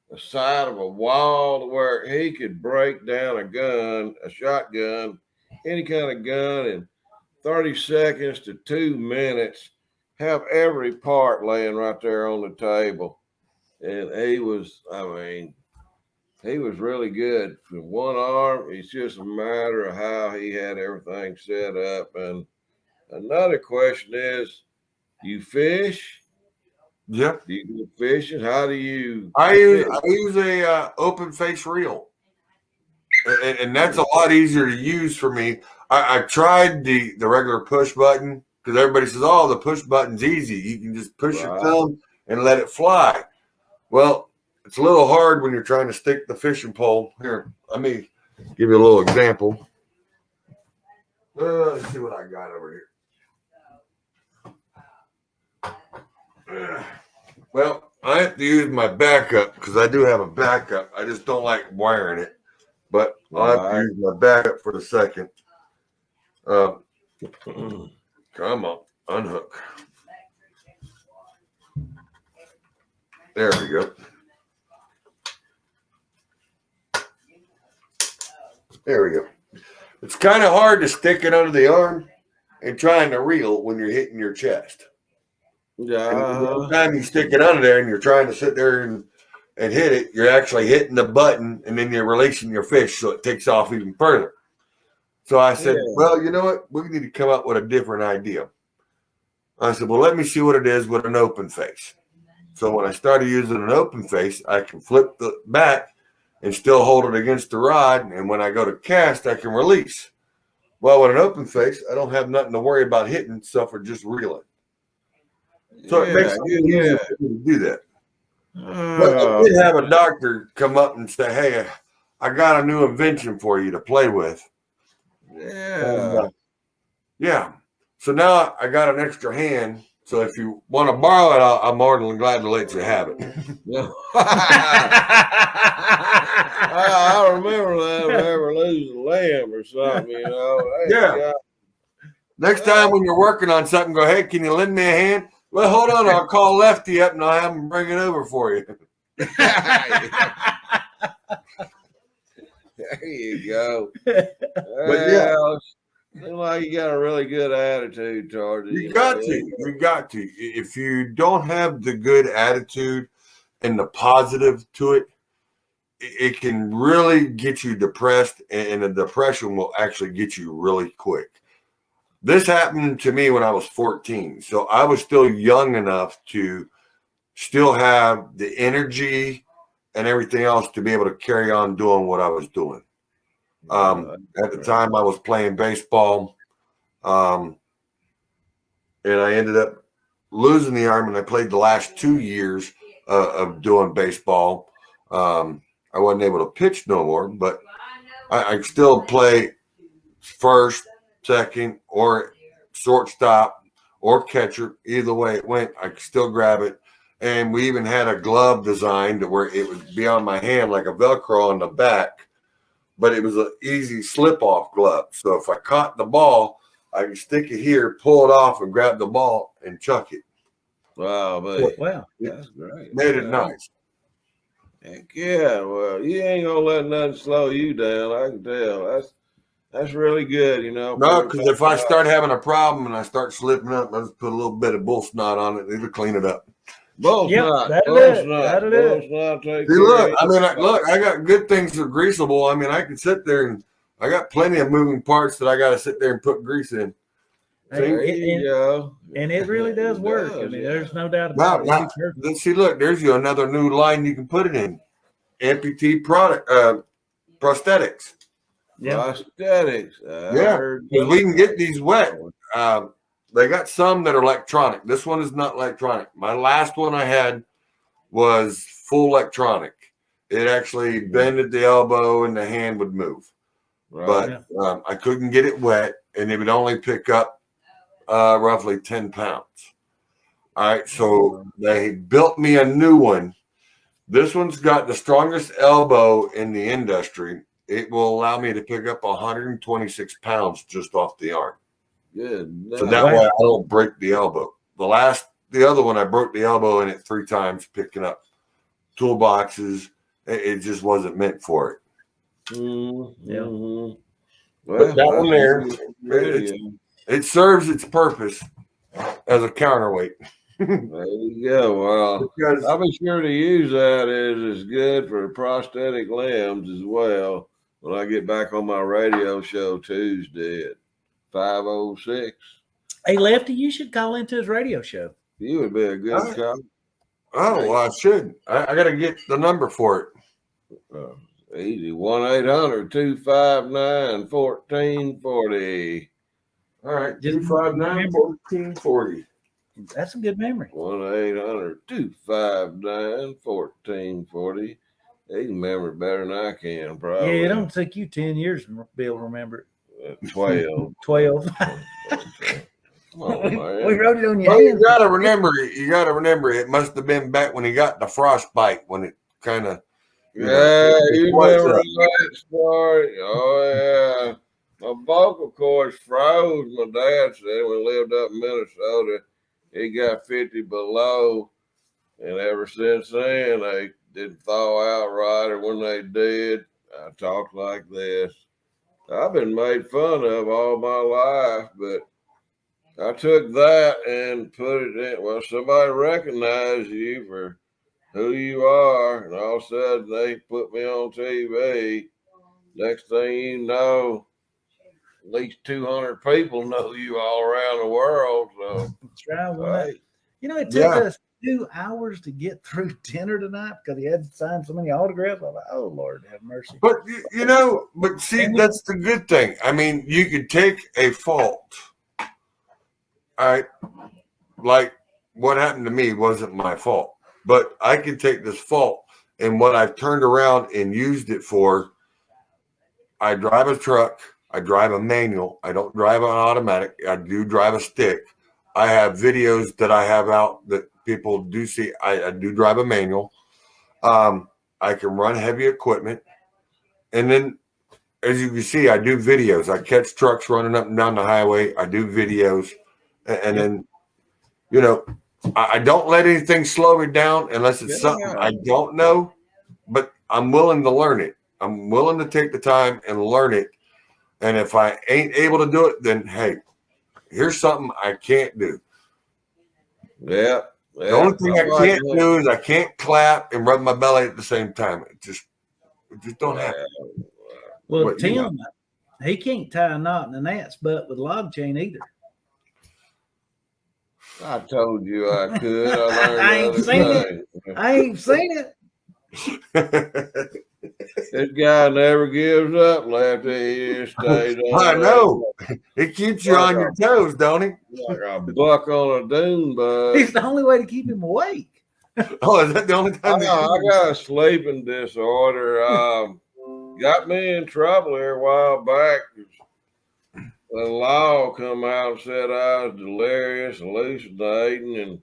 the side of a wall where he could break down a shotgun, any kind of gun in 30 seconds to 2 minutes. Have every part laying right there on the table. And he was really good. For one arm, it's just a matter of how he had everything set up. And another question is, you fish? Yep. Do you go fishing? How do you? I use a open face reel, and that's a lot easier to use for me. I tried the regular push button, because everybody says, "Oh, the push button's easy. You can just push your thumb and let it fly." Well, it's a little hard when you're trying to stick the fishing pole. Here, let me give you a little example. Let's see what I got over here. Well, I have to use my backup because I do have a backup. I just don't like wiring it. But I'll have to use my backup for the second. Come on, unhook. There we go. There we go. It's kind of hard to stick it under the arm and trying to reel when you're hitting your chest. Yeah. Every time you stick it under there and you're trying to sit there and hit it, you're actually hitting the button and then you're releasing your fish so it takes off even further. So I said, well, you know what? We need to come up with a different idea. I said, well, let me see what it is with an open face. So when I started using an open face, I can flip the back and still hold it against the rod. And when I go to cast, I can release. Well, with an open face, I don't have nothing to worry about hitting stuff or just reeling. So it makes it easier for me to do that. But I did have a doctor come up and say, hey, I got a new invention for you to play with. Yeah. Yeah. So now I got an extra hand. So if you want to borrow it, I'm more than glad to let you have it. I remember that if I ever lose a lamb or something, you know. Yeah. Next time when you're working on something, go, hey, can you lend me a hand? Well, hold on. I'll call Lefty up and I'll have him bring it over for you. There you go. But yeah. Like you got a really good attitude towards it. You got to. If you don't have the good attitude and the positive to it, it can really get you depressed, and the depression will actually get you really quick. This happened to me when I was 14. So I was still young enough to still have the energy and everything else to be able to carry on doing what I was doing. At the time I was playing baseball, and I ended up losing the arm, and I played the last 2 years of doing baseball. I wasn't able to pitch no more, but I still play first, second, or shortstop or catcher. Either way it went, I could still grab it. And we even had a glove designed to where it would be on my hand like a Velcro on the back. But it was an easy slip-off glove. So if I caught the ball, I could stick it here, pull it off, and grab the ball and chuck it. Wow, buddy. Wow. That's great. Made it nice. Heck yeah. Well, you ain't going to let nothing slow you down. I can tell. That's really good, you know. No, because if I start having a problem and I start slipping up, I just put a little bit of BullSnot on it. It'll clean it up. BullSnot. That'll BullSnot. See, look, I got good things that are greasable. I mean, I can sit there and I got plenty of moving parts that I got to sit there and put grease in. And it really does work. I mean, there's no doubt about it. Let's see, look, there's another new line you can put it in. Amputee prosthetics. Yeah. Prosthetics. Because we can get these wet. They got some that are electronic. This one is not electronic. My last one I had was full electronic. It actually bended the elbow and the hand would move. Right. But I couldn't get it wet, and it would only pick up roughly 10 pounds. All right, so they built me a new one. This one's got the strongest elbow in the industry. It will allow me to pick up 126 pounds just off the arm. Good. So that way I don't break the elbow. The other one, I broke the elbow in it 3 times picking up toolboxes. It just wasn't meant for it. Mm-hmm. But that one there, it serves its purpose as a counterweight. There you go. Well, I'll be sure to use that as good for prosthetic limbs as well when I get back on my radio show Tuesday at 5:06. Hey, Lefty, you should call into his radio show. You would be a good cop. Oh, well, I should. I got to get the number for it. Easy. 1-800-259-1440. All right. 259-1440. That's a good memory. 1-800-259-1440. He can remember it better than I can, probably. Yeah, it don't take you 10 years to be able to remember it. 12. 12. Oh, man. We wrote it on your hand. You gotta remember. It must have been back when he got the frostbite, when it kind of. You remember that story? Oh yeah. My vocal cords froze. My dad said when we lived up in Minnesota, he got 50 below, and ever since then they didn't thaw out right, or when they did, I talked like this. I've been made fun of all my life, but I took that and put it in. Well, somebody recognized you for who you are, and all of a sudden they put me on TV. Next thing you know, at least 200 people know you all around the world. So that's right. It took us 2 hours to get through dinner tonight because he had to sign so many autographs. I'm like, oh Lord, have mercy. But but see, that's the good thing. I mean, you could take a fault. All right, like what happened to me wasn't my fault, but I could take this fault and what I've turned around and used it for. I drive a truck. I drive a manual. I don't drive an automatic. I do drive a stick. I have videos that I have out that people do see. I do drive a manual. I can run heavy equipment. And then, as you can see, I do videos. I catch trucks running up and down the highway. I do videos. And then, I don't let anything slow me down unless it's something I don't know. But I'm willing to learn it. I'm willing to take the time and learn it. And if I ain't able to do it, then, hey, here's something I can't do. Yeah. The only thing I can't do is I can't clap and rub my belly at the same time. It just don't happen. Well, Tim, he can't tie a knot in an ant's butt with a log chain either. I told you I could. I ain't seen it. This guy never gives up, Lefty. He just stays on. I know. It keeps you on your toes, don't he? Like a buck on a dune bug. It's the only way to keep him awake. Oh, is that the only time? I got a sleeping disorder. Got me in trouble here a while back. The law come out and said I was delirious, hallucinating, and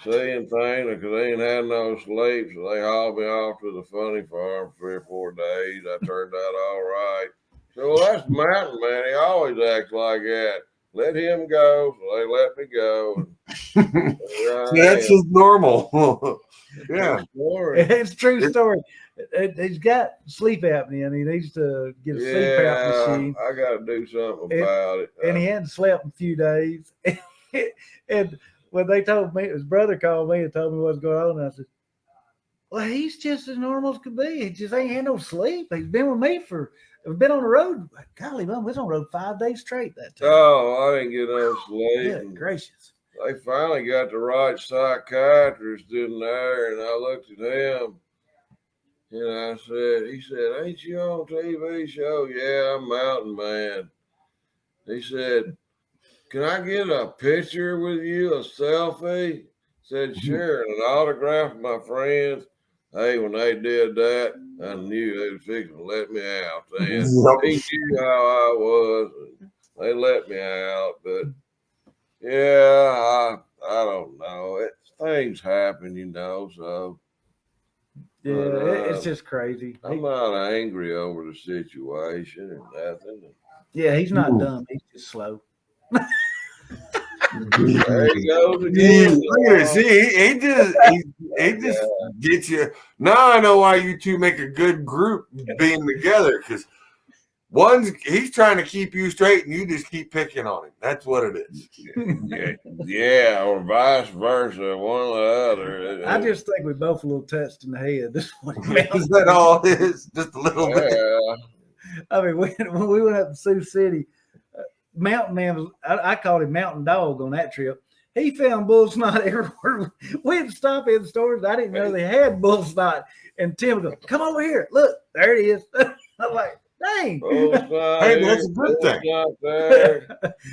seeing things because they ain't had no sleep, so they hauled me off to the funny farm for 3 or 4 days. I turned out all right. So, well, that's Mountain Man. He always acts like that. Let him go. So they let me go. That's just normal. Yeah. It's a true story. He's got sleep apnea and he needs to get a CPAP machine. I got to do something about it. And he hadn't slept in a few days. And when they told me, his brother called me and told me what's going on, I said, well, he's just as normal as could be. He just ain't had no sleep. He's been with me we've been on the road. Golly, we was on the road 5 days straight that time. Oh, I didn't get no sleep. Good gracious. They finally got the right psychiatrist in there, and I looked at him, and he said, ain't you on a TV show? Yeah, I'm Mountain Man. He said, can I get a picture with you, a selfie? Said, sure, and an autograph of my friends. Hey, when they did that, I knew they was fixing to let me out. They knew how I was, and they let me out. But, yeah, I don't know. Things happen, so. Yeah, it's just crazy. I'm not angry over the situation or nothing. Yeah, he's not dumb. He's just slow. There he goes again. See, he just gets you. Now I know why you two make a good group being together, because he's trying to keep you straight and you just keep picking on him. That's what it is. Yeah, or vice versa, one or the other. I just think we both a little touched in the head. This one. Is that all it is? Just a little bit. I mean, when we went up to Sioux City, Mountain Man I called him Mountain Dog on that trip. He found BullSnot everywhere. We had to stop in stores. I didn't know they had BullSnot. And Tim would go, come over here. Look, there it is. I'm like, dang. Hey, that's a good thing. There.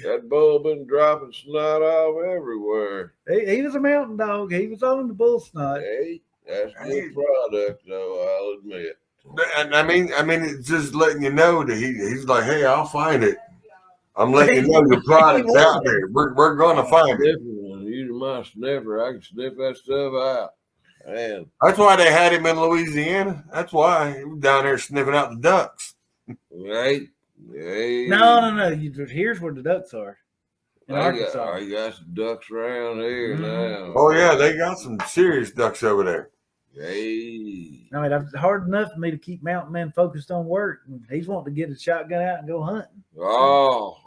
That bull been dropping snot off everywhere. He was a Mountain Dog. He was on the BullSnot. Hey, that's a good product, though, I'll admit. And I mean, it's just letting you know that he's like, hey, I'll find it. I'm letting you know your product's out there. We're going to find it. Using my sniffer, I can sniff that stuff out. Man. That's why they had him in Louisiana. That's why he was down there sniffing out the ducks. Right? Hey. No. Here's where the ducks are. I got some ducks around here now. Oh, yeah, they got some serious ducks over there. Hey. I mean, it's hard enough for me to keep Mountain Man focused on work. And he's wanting to get a shotgun out and go hunting.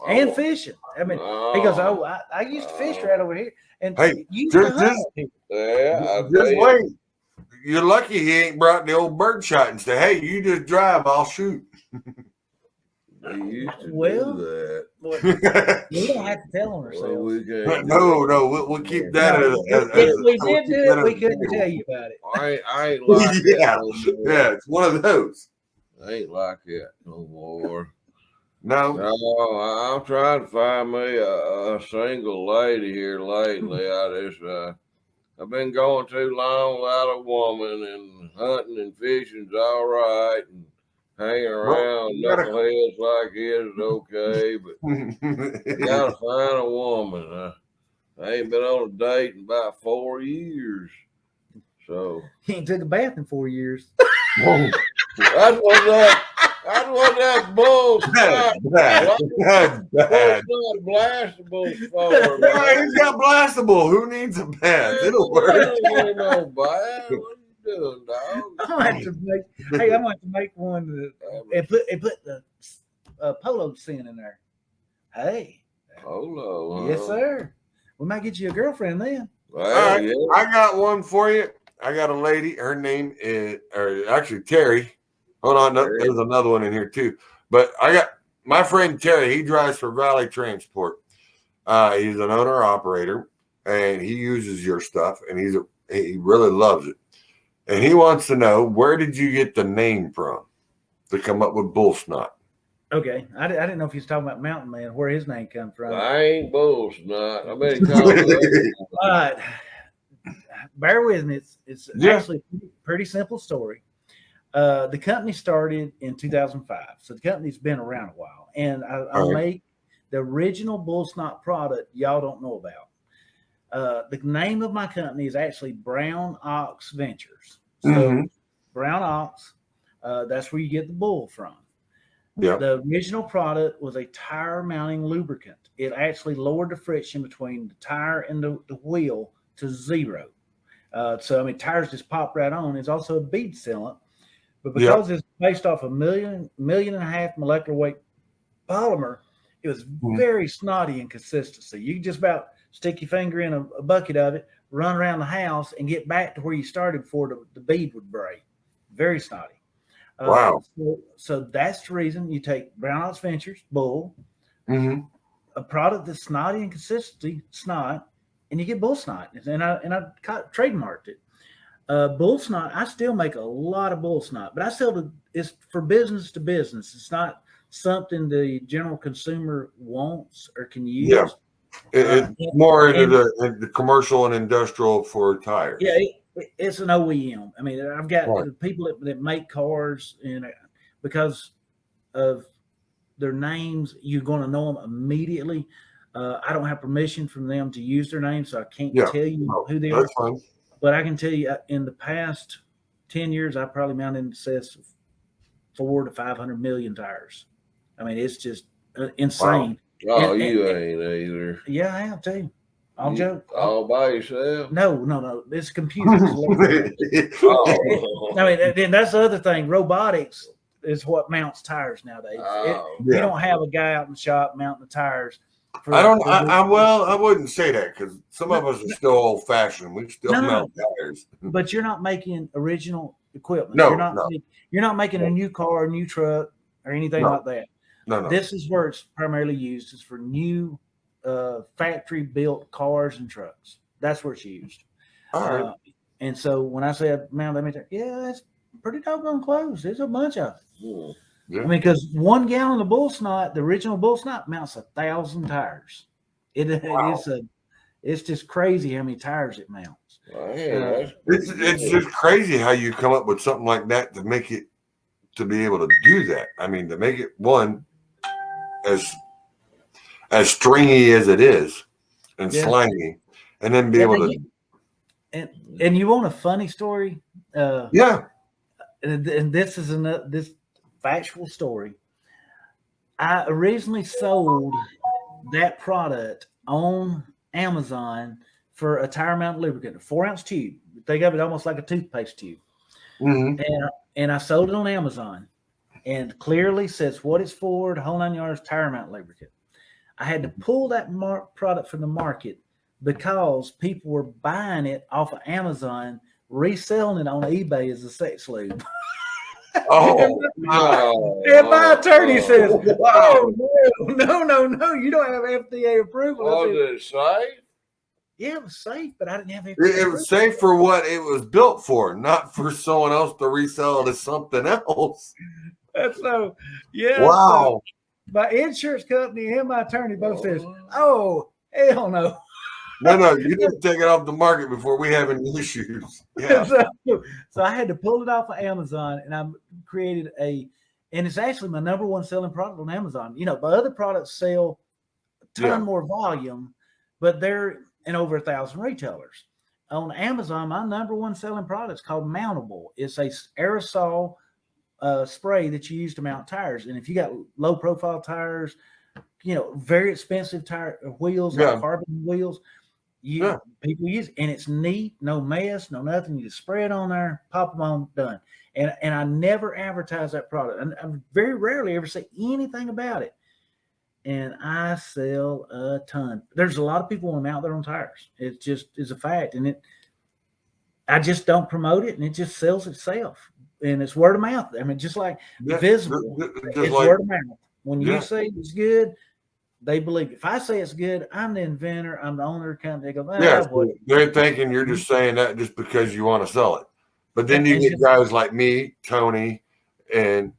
And fishing. I mean, he goes, I used to fish right over here. And hey, you just wait. You're lucky he ain't brought the old birdshot and say, hey, you just drive, I'll shoot. We used to do that. We don't have to tell them ourselves. No, we'll keep that as if we did do it, we couldn't tell you about it. I ain't like that. Yeah, it's one of those. I ain't like that no more. No, I'm trying to find me a single lady here lately. I've been going too long without a woman, and hunting and fishing's all right, and hanging around knuckleheads like this is okay, but you gotta find a woman. I ain't been on a date in about 4 years, so he ain't took a bath in 4 years. That's what that BullSnot blastable for. He's got blastable. Who needs a bath? It'll work. No bath. Doing, dog? I'm going to make one and put the polo scent in there. Hey, polo. Yes, sir. We might get you a girlfriend then. Well, all right, yeah. I got one for you. I got a lady. Her name is, or actually Terry. Hold on, there's another one in here too. But I got my friend Terry. He drives for Valley Transport. He's an owner operator, and he uses your stuff, and he really loves it. And he wants to know, where did you get the name from to come up with BullSnot? Okay. I didn't know if he was talking about Mountain Man, where his name come from. I ain't BullSnot. I bet he called it. All right. Bear with me. It's actually a pretty simple story. The company started in 2005. So the company's been around a while. And I make the original BullSnot product y'all don't know about. The name of my company is actually Brown Ox Ventures. So Brown Ox, that's where you get the bull from. Yep. The original product was a tire mounting lubricant. It actually lowered the friction between the tire and the wheel to zero. Tires just pop right on. It's also a bead sealant, but because it's based off a million and a half molecular weight polymer, it was very snotty in consistency. You could just about stick your finger in a bucket of it, run around the house, and get back to where you started before the bead would break. Very snotty. Wow. So that's the reason you take Brown Ox Ventures, bull, a product that's snotty in consistency, snot, and you get BullSnot. And I trademarked it. BullSnot, I still make a lot of BullSnot, but it's for business to business. It's not something the general consumer wants or can use. Yeah. It's more into the commercial and industrial for tires. Yeah, it's an OEM. I mean, I've got people that make cars, and because of their names, you're going to know them immediately. I don't have permission from them to use their names, so I can't tell you who they are. Fine. But I can tell you, in the past 10 years, I probably mounted in excess of 400 to 500 million tires. I mean, it's just insane. Wow. Oh, you ain't either. Yeah, I have too. I'll joke. All by yourself? No. It's computers. And that's the other thing. Robotics is what mounts tires nowadays. You don't have a guy out in the shop mounting the tires. I wouldn't say that, because some of us are still old fashioned. We still mount tires. But you're not making original equipment. No, you're not making a new car, a new truck, or anything like that. No. This is where it's primarily used. It's for new factory built cars and trucks. That's where it's used. All right. And so when I said mount, let me think, that's pretty doggone close. There's a bunch of it. Yeah. I mean, because 1 gallon of BullSnot, the original BullSnot, mounts 1,000 tires. It's just crazy how many tires it mounts. It's just crazy how you come up with something like that to make it, to be able to do that. I mean, to make it as as stringy as it is and slimy, and then be able to. And you want a funny story? Yeah. And this is this factual story. I originally sold that product on Amazon for a tire mount lubricant, a 4-ounce tube. Think of it almost like a toothpaste tube. Mm-hmm. And I sold it on Amazon, and clearly says what it's for, the whole 9 yards, tire mount lubricant. I had to pull that product from the market because people were buying it off of Amazon, reselling it on eBay as a sex lube. Oh, and my attorney says, "Oh no, you don't have FDA approval." Oh, is it safe? Yeah, it was safe, but I didn't have FDA. It was safe for what it was built for, not for someone else to resell it as something else. That's so. Yeah. Wow. So my insurance company and my attorney both says, "Oh, hell no." No, you didn't take it off the market before we have any issues. Yeah. So I had to pull it off of Amazon, and I created and it's actually my number one selling product on Amazon. You know, but other products sell a ton more volume, but they're in over 1,000 retailers. On Amazon, my number one selling product is called Mountable. It's a aerosol spray that you use to mount tires. And if you got low profile tires, you know, very expensive tire wheels, like carbon wheels, people use it, and it's neat, no mess, no nothing. You just spray it on there, pop them on, done. And I never advertise that product. And I very rarely ever say anything about it. And I sell a ton. There's a lot of people want them out there on tires. It just is a fact. And I just don't promote it, and it just sells itself. And it's word of mouth. I mean, just like visible, it's word of mouth. When you say it's good, they believe it. If I say it's good, I'm the inventor, I'm the owner of the company. They go, they're thinking you're just saying that just because you want to sell it. But then you get guys like me, Tony, and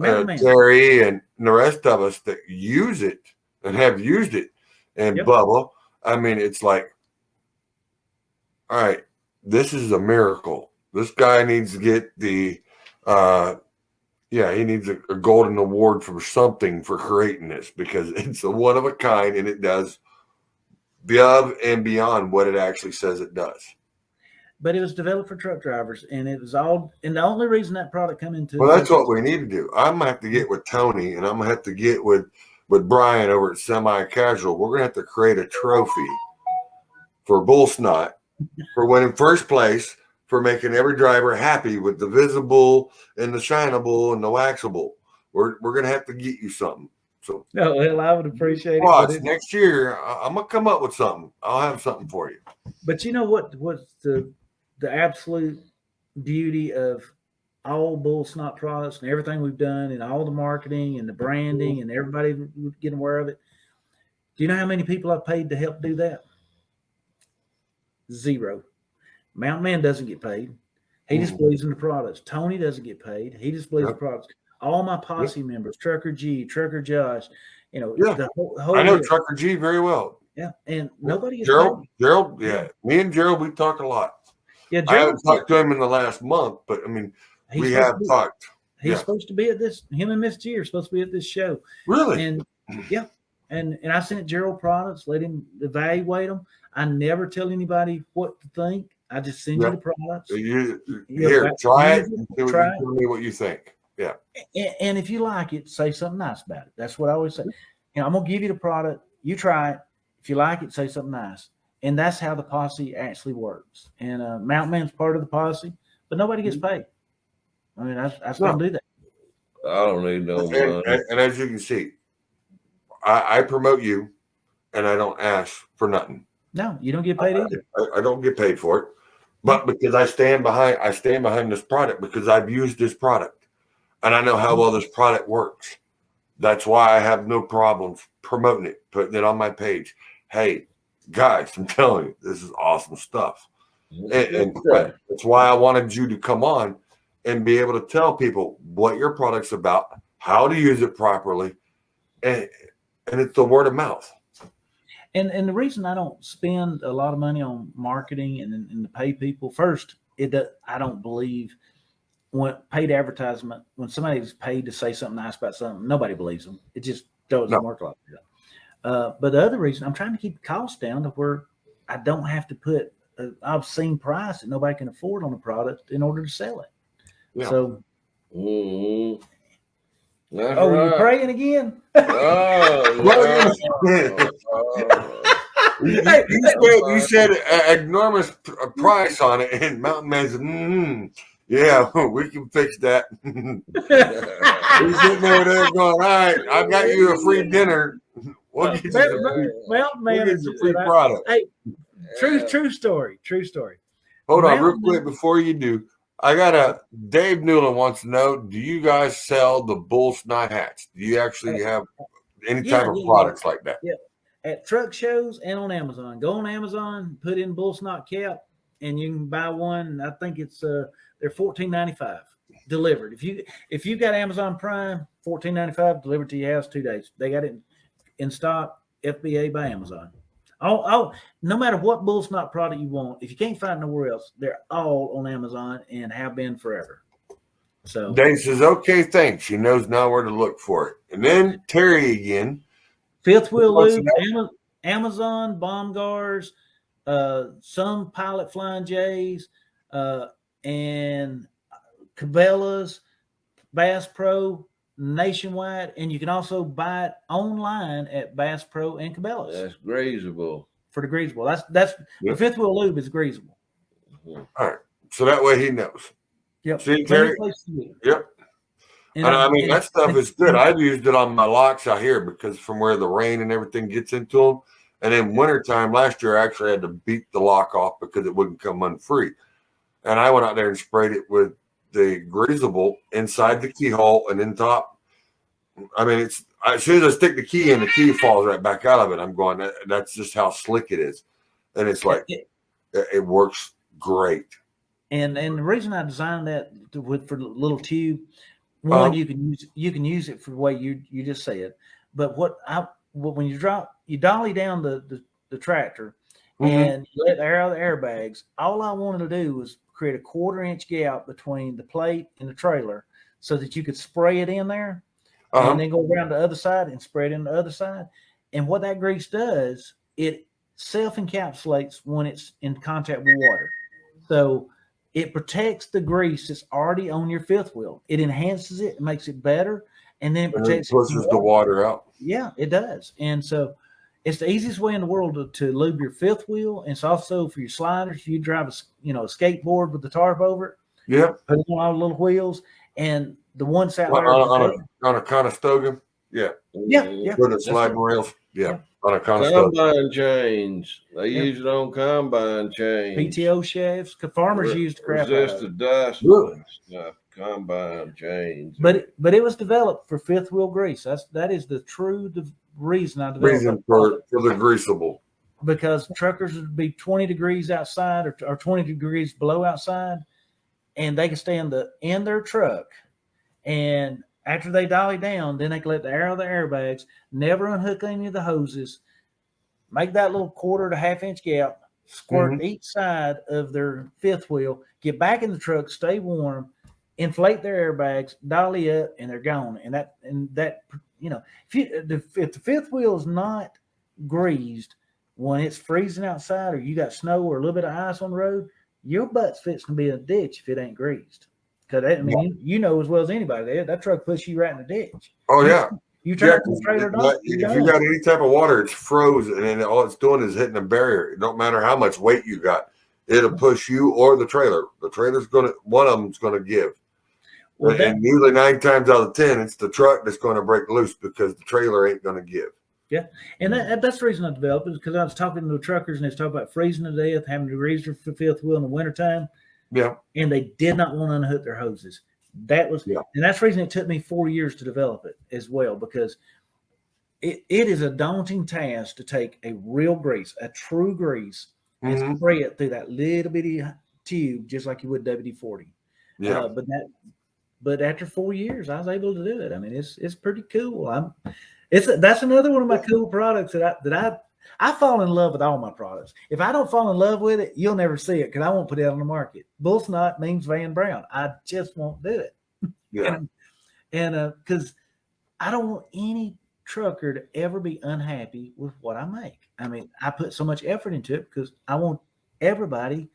Terry, and the rest of us that use it and have used it. And Bubba, I mean, it's like, all right, this is a miracle. This guy needs to get the he needs a golden award for something for creating this, because it's a one of a kind, and it does above and beyond what it actually says it does. But it was developed for truck drivers, and it was all. And the only reason that product come into that's what we need to do. I'm gonna have to get with Tony, and I'm gonna have to get with Brian over at Semi Casual. We're gonna have to create a trophy for BullSnot for winning first place, for making every driver happy with the visible and the shinable and the waxable. We're going to have to get you something. So I would appreciate it. Next year, I'm going to come up with something. I'll have something for you. But you know what's the absolute beauty of all BullSnot products and everything we've done, and all the marketing and the branding and everybody getting aware of it? Do you know how many people I've paid to help do that? 0. Mountain Man doesn't get paid. He just believes in the products. Tony doesn't get paid. He just believes in the products. All my posse members, Trucker G, Trucker Josh, you know, the whole I know Trucker G very well. Yeah, and nobody is Gerald, me and Gerald, we talk a lot. Yeah, I haven't talked to him in the last month, but I mean, we have talked. He's supposed to be at this. Him and Miss G are supposed to be at this show. Really? And and I sent Gerald products, let him evaluate them. I never tell anybody what to think. I just send you the products. Try it. Tell me what you think. Yeah. And if you like it, say something nice about it. That's what I always say. You know, I'm gonna give you the product. You try it. If you like it, say something nice. And that's how the posse actually works. And Mountain Man's part of the posse, but nobody gets paid. I mean, I don't do that. I don't need no money. And as you can see, I promote you, and I don't ask for nothing. No, you don't get paid either. I don't get paid for it, but because I stand behind this product, because I've used this product, and I know how well this product works. That's why I have no problems promoting it, putting it on my page. Hey, guys, I'm telling you, this is awesome stuff. And that's why I wanted you to come on and be able to tell people what your product's about, how to use it properly, and it's the word of mouth. And the reason I don't spend a lot of money on marketing and to pay people, first, I don't believe when paid advertisement, when somebody's paid to say something nice about something, nobody believes them. It just doesn't work like But the other reason I'm trying to keep the cost down to where I don't have to put an obscene price that nobody can afford on a product in order to sell it. Yeah. So, That's right. You praying again? You said an enormous price on it, and Mountain Man said, yeah, we can fix that. He's sitting there going, all right, I got you a free dinner. We'll get you a free product. Hey, true story. Hold on real quick before you do. I got Dave Newland wants to know, do you guys sell the BullSnot hats? Do you actually have any type of products like that? Yeah. At truck shows and on Amazon. Go on Amazon, put in BullSnot cap, and you can buy one. I think it's they're $14.95 delivered. If you got Amazon Prime, $14.95 delivered to your house 2 days. They got it in stock, FBA by Amazon. No matter what BullSnot product you want, if you can't find it nowhere else, they're all on Amazon and have been forever. So Dave says, okay, thanks. He knows now where to look for it. And then Terry again. Fifth wheel lube, Amazon, bomb guards, some Pilot Flying J's, and Cabela's, Bass Pro, nationwide, and you can also buy it online at Bass Pro and Cabela's. That's greasable. For the greasable. That's the fifth wheel lube is greasable. All right. So that way he knows. Yep. See, Terry? Yep. And I mean, that stuff is good. I've used it on my locks out here because from where the rain and everything gets into them. And in wintertime last year, I actually had to beat the lock off because it wouldn't come unfree. And I went out there and sprayed it with the greasable inside the keyhole and in top. I mean, it's as soon as I stick the key in, the key falls right back out of it. I'm going, that's just how slick it is. And it's like, it works great. And the reason I designed that for the little tube, one, you can use it for the way you just said. But when you dolly down the tractor and you let the air out of the airbags, all I wanted to do was create a 1/4-inch gap between the plate and the trailer so that you could spray it in there and then go around the other side and spray it in the other side. And what that grease does, it self-encapsulates when it's in contact with water. So it protects the grease that's already on your fifth wheel. It enhances it, makes it better, and then it protects pushes the water out. Yeah, it does. And so it's the easiest way in the world to lube your fifth wheel. And it's also for your sliders. If you drive a skateboard with the tarp over it, put it on all the little wheels, and the one side on a Conestoga, yeah, for the sliding rails, on a combine chains. They use it on combine chains. PTO shafts. Farmers used crap resist the dust. Really? Stuff. Combine chains. But it was developed for fifth wheel grease. That is the true reason I developed it. For the greasable. Because truckers would be 20 degrees outside or 20 degrees below outside, and they can stay in their truck. And after they dolly down, then they can let the air out of the airbags, never unhook any of the hoses, make that little 1/4 to 1/2-inch gap, squirt each side of their fifth wheel, get back in the truck, stay warm, inflate their airbags, dolly up, and they're gone. And that if the fifth wheel is not greased when it's freezing outside or you got snow or a little bit of ice on the road, your butt's fixing to be in a ditch if it ain't greased. Because you know as well as anybody that truck puts you right in the ditch. Oh yeah, you turn the trailer down. If you got any type of water, it's frozen, and all it's doing is hitting a barrier. It don't matter how much weight you got, it'll push you or the trailer. The trailer's one of them's gonna give. Well, and usually 9 times out of 10, it's the truck that's going to break loose because the trailer ain't going to give. Yeah, and that's the reason I developed it, because I was talking to the truckers and they was talking about freezing to death, having to grease their fifth wheel in the wintertime. Yeah. And they did not want to unhook their hoses. And that's the reason it took me 4 years to develop it as well, because it is a daunting task to take a real grease, a true grease, and spray it through that little bitty tube, just like you would WD-40. Yeah. But after 4 years, I was able to do it. I mean, it's pretty cool. That's another one of my cool products that I fall in love with all my products. If I don't fall in love with it, you'll never see it because I won't put it on the market. BullSnot means Van Brown. I just won't do it. Yeah. And because I don't want any trucker to ever be unhappy with what I make. I mean, I put so much effort into it because I want everybody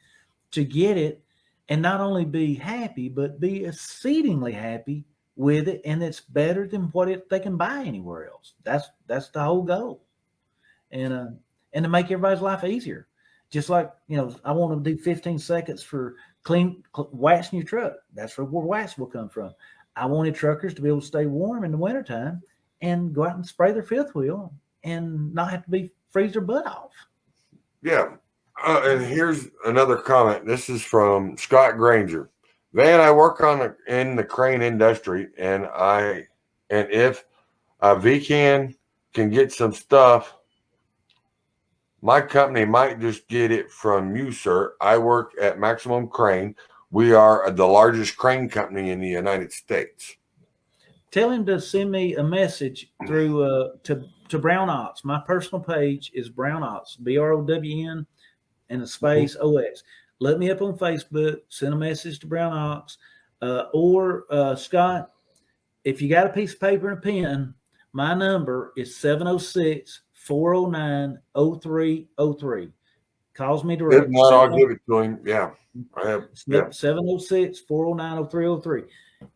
to get it and not only be happy, but be exceedingly happy with it. And it's better than what they can buy anywhere else. That's the whole goal. And to make everybody's life easier. Just like, I want to do 15 seconds for waxing your truck. That's where wax will come from. I wanted truckers to be able to stay warm in the wintertime and go out and spray their fifth wheel and not have to freeze their butt off. Yeah. And here's another comment. This is from Scott Granger. Van, I work in the crane industry, and if VCAN can get some stuff, my company might just get it from you, sir. I work at Maximum Crane. We are the largest crane company in the United States. Tell him to send me a message through to Brown Ox. My personal page is Brown Ox, BROWN and a space OX. Look me up on Facebook. Send a message to Brown Ox, or Scott. If you got a piece of paper and a pen, my number is 706-409-0303. Calls me direct. If not, I'll give it to him. Yeah. I have 706-409-0303.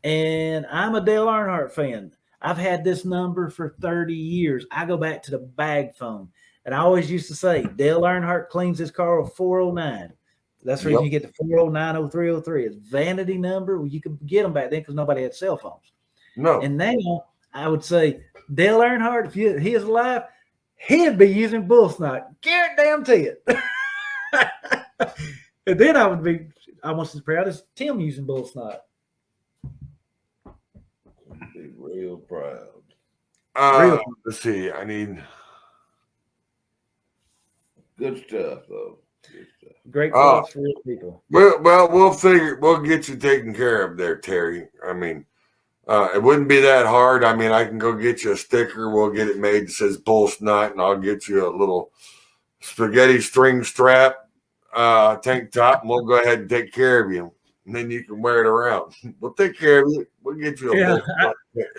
And I'm a Dale Earnhardt fan. I've had this number for 30 years. I go back to the bag phone. And I always used to say, Dale Earnhardt cleans his car with 409. That's where you get the 409-0303. It's vanity number. Well, you could get them back then because nobody had cell phones. No. And now I would say, Dale Earnhardt, if he is alive, he'd be using BullSnot. Guarantee it. And then I would be almost as proud as Tim using BullSnot. Be real proud. Let's see. I need good stuff, though. Good stuff. Great products for real people. Well, we'll get you taken care of there, Terry. I mean, it wouldn't be that hard. I mean, I can go get you a sticker. We'll get it made that says BullSnot, and I'll get you a little spaghetti string strap tank top, and we'll go ahead and take care of you. And then you can wear it around. We'll take care of you. We'll get you a BullSnot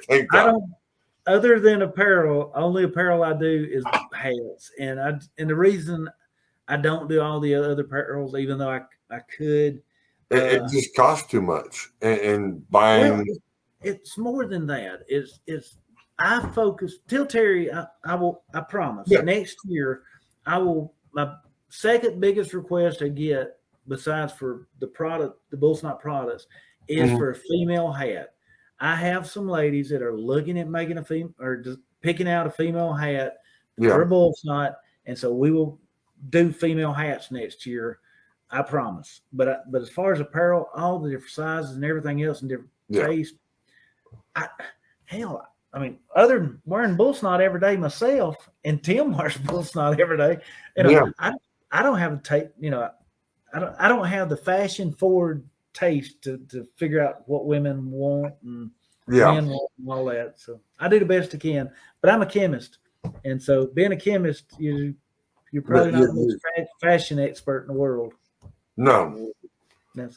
tank top. Other than apparel, only apparel I do is hats. And the reason I don't do all the other apparels, even though I could. It just costs too much. And buying. Well, it's more than that. It's I focus. Tell Terry, I promise. Yeah. Next year, my second biggest request I get, besides for the BullSnot products, is for a female hat. I have some ladies that are looking at making just picking out a female hat for a BullSnot, and so we will do female hats next year. I promise. But as far as apparel, all the different sizes and everything else and different taste, I mean, other than wearing BullSnot every day myself, and Tim wears BullSnot every day, I don't have a taste. I don't have the fashion forward taste to figure out what women want and men want and all that. So I do the best I can, but I'm a chemist, and so being a chemist, you're probably not the most fashion expert in the world. No. A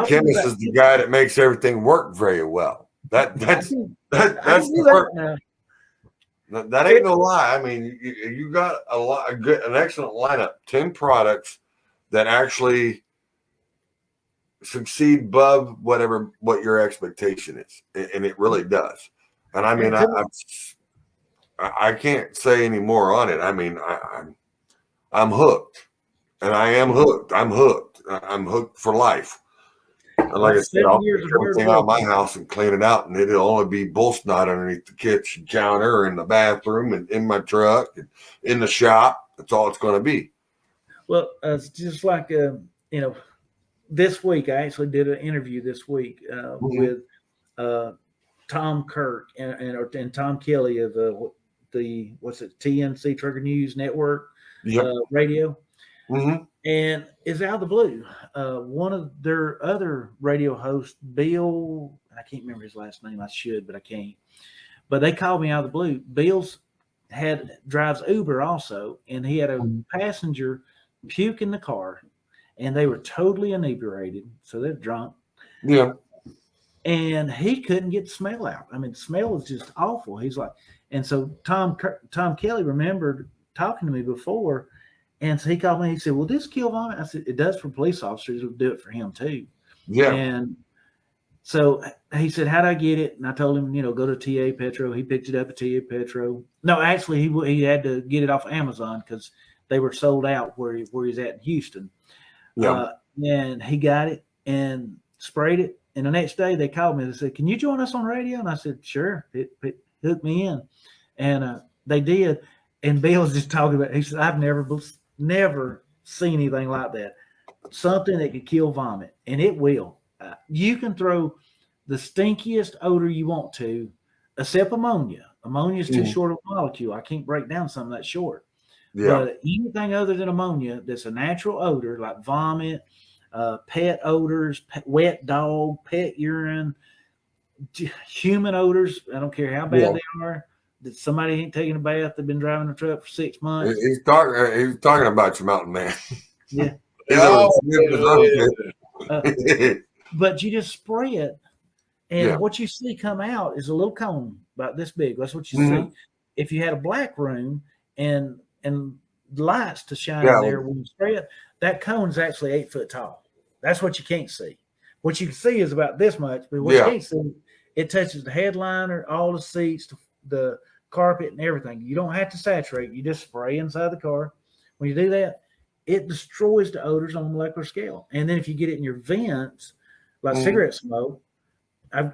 chemist is the guy that makes everything work very well. That's the work. That ain't no lie. I mean, you got an excellent lineup, 10 products that actually succeed above what your expectation is, and it really does. And I mean, I can't say any more on it. I mean, I'm hooked, and I am hooked. I'm hooked. I'm hooked for life. And like I said, I'll take everything out of my house and clean it out, and it'll only be BullSnot underneath the kitchen counter, in the bathroom, and in my truck, and in the shop. That's all it's going to be. Well, it's just like this week I actually did an interview this week with Tom Kirk and Tom Kelly of the TNC Trucker News Network radio. Mm-hmm. And it's out of the blue. One of their other radio hosts, Bill, I can't remember his last name. I should, but I can't. But they called me out of the blue. Bill's drives Uber also, and he had a passenger puke in the car, and they were totally inebriated, so they're drunk. Yeah. and he couldn't get the smell out. I mean, the smell was just awful. He's like, and so Tom Kelly remembered talking to me before, and so he called me. He said, "Will this kill vomit?" I said, "It does for police officers. It'll do it for him too." Yeah. And so he said, "How'd I get it?" And I told him, go to TA Petro. He picked it up at TA Petro. No, actually, he had to get it off of Amazon because they were sold out where he's at in Houston. Yeah. And he got it and sprayed it. And the next day they called me and they said, "Can you join us on radio?" And I said, "Sure." It hooked me in. And they did. And Bill was just talking about, he said, "I've never seen anything like that. Something that could kill vomit." And it will. You can throw the stinkiest odor you want to, except ammonia. Ammonia is too short of a molecule. I can't break down something that short. Yeah. But anything other than ammonia that's a natural odor, like vomit, pet odors, wet dog, pet urine, human odors, I don't care how bad they are, that somebody ain't taking a bath, they've been driving a truck for 6 months. He's talking about your mountain man. Yeah. But you just spray it, and what you see come out is a little cone about this big. That's what you see. If you had a black room and lights to shine in there when you spray it, that cone is actually 8 foot tall. That's what you can't see. What you can see is about this much, but what you can't see, it touches the headliner, all the seats, the carpet, and everything. You don't have to saturate. You just spray inside the car. When you do that, it destroys the odors on a molecular scale. And then if you get it in your vents, like cigarette smoke,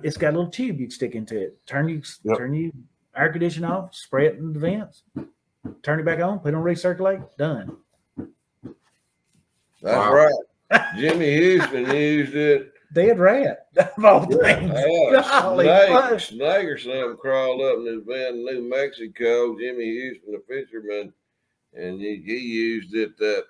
it's got a little tube you can stick into it. Turn your air conditioning off, spray it in the vents, turn it back on, put it on recirculate, done. That's right. Jimmy Houston used it. Dead rat of all things. Snake or something crawled up in his van in New Mexico. Jimmy Houston, the fisherman, and he used it that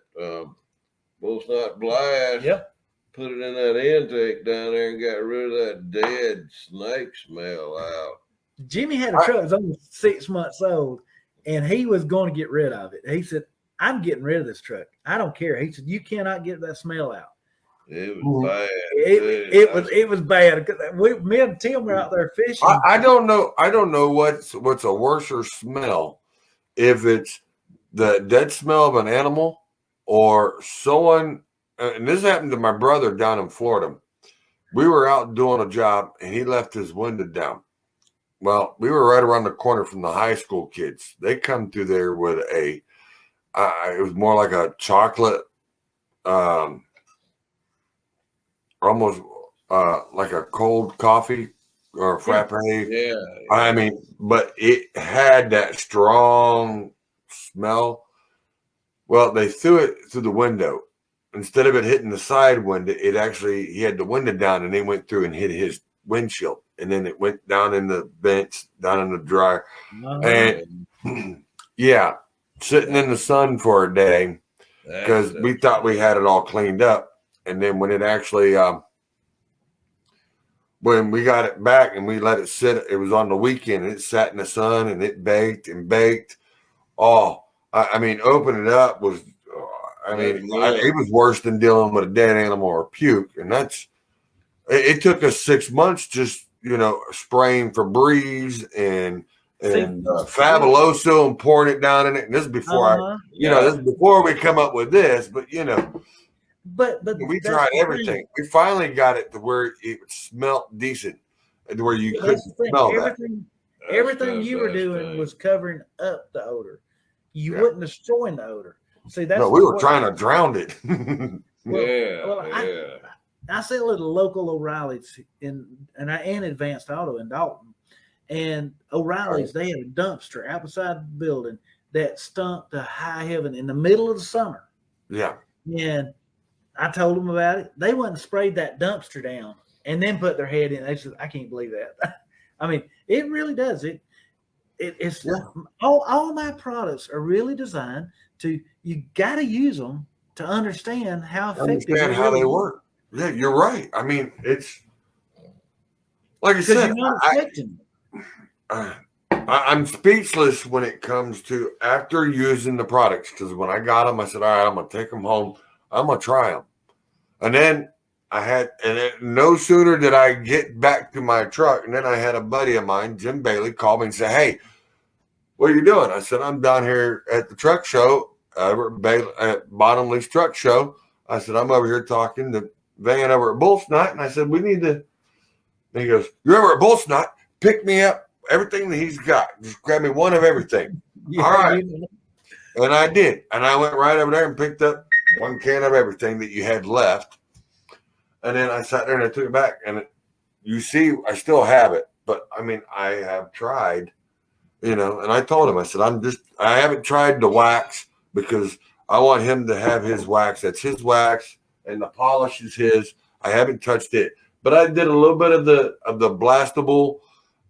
BullSnot blast. Yep. Put it in that intake down there and got rid of that dead snake smell out. Jimmy had a truck that was only 6 months old, and he was going to get rid of it. He said, "I'm getting rid of this truck. I don't care." He said, "You cannot get that smell out." It was bad. It was bad. Me and Tim were out there fishing. I don't know what's a worser smell, if it's the dead smell of an animal or someone. And this happened to my brother down in Florida. We were out doing a job, and he left his window down. Well, we were right around the corner from the high school kids. They come through there with it was more like a chocolate, almost like a cold coffee or a frappe. Yeah. I mean, but it had that strong smell. Well, they threw it through the window. Instead of it hitting the side window, he had the window down, and they went through and hit his windshield. And then it went down in the vents, down in the dryer. And sitting in the sun for a day because we thought we had it all cleaned up. And then when it actually, when we got it back and we let it sit, it was on the weekend, and it sat in the sun and it baked and baked. Oh, I mean, opening it up was, it was worse than dealing with a dead animal or puke. And it took us 6 months just, spraying Febreze and Fabuloso and pouring it down in it. And this is before this is before we come up with this, but but we tried everything. We finally got it to where it smelled decent, to where you couldn't smell everything you were doing was covering up the odor. You wouldn't destroy the odor. See, that's we were trying to drown it. I sell at a local O'Reilly's and Advanced Auto in Dalton. And O'Reilly's, they had a dumpster out beside the building that stunk to high heaven in the middle of the summer. Yeah. And I told them about it. They went and sprayed that dumpster down and then put their head in. They said, "I can't believe that." I mean, it really does. It's all my products are really designed to, you got to use them to understand how effective they work. Yeah, you're right. I mean, it's like I said, I'm speechless when it comes to after using the products, because when I got them, I said, "All right, I'm going to take them home. I'm going to try them." And then no sooner did I get back to my truck, and then I had a buddy of mine, Jim Bailey, call me and say, "Hey, what are you doing?" I said, "I'm down here at the truck show, at Bottomley's truck show." I said, "I'm over here talking to Van over at BullSnot," and I said, "We need to." And he goes, "You're over at BullSnot. Pick me up everything that he's got. Just grab me one of everything." All right. And I did. And I went right over there and picked up one can of everything that you had left. And then I sat there and I took it back. And you see, I still have it. But, I mean, I have tried, and I told him, I said, I haven't tried the wax because I want him to have his wax. That's his wax. And the polish is his. I haven't touched it. But I did a little bit of the blastable,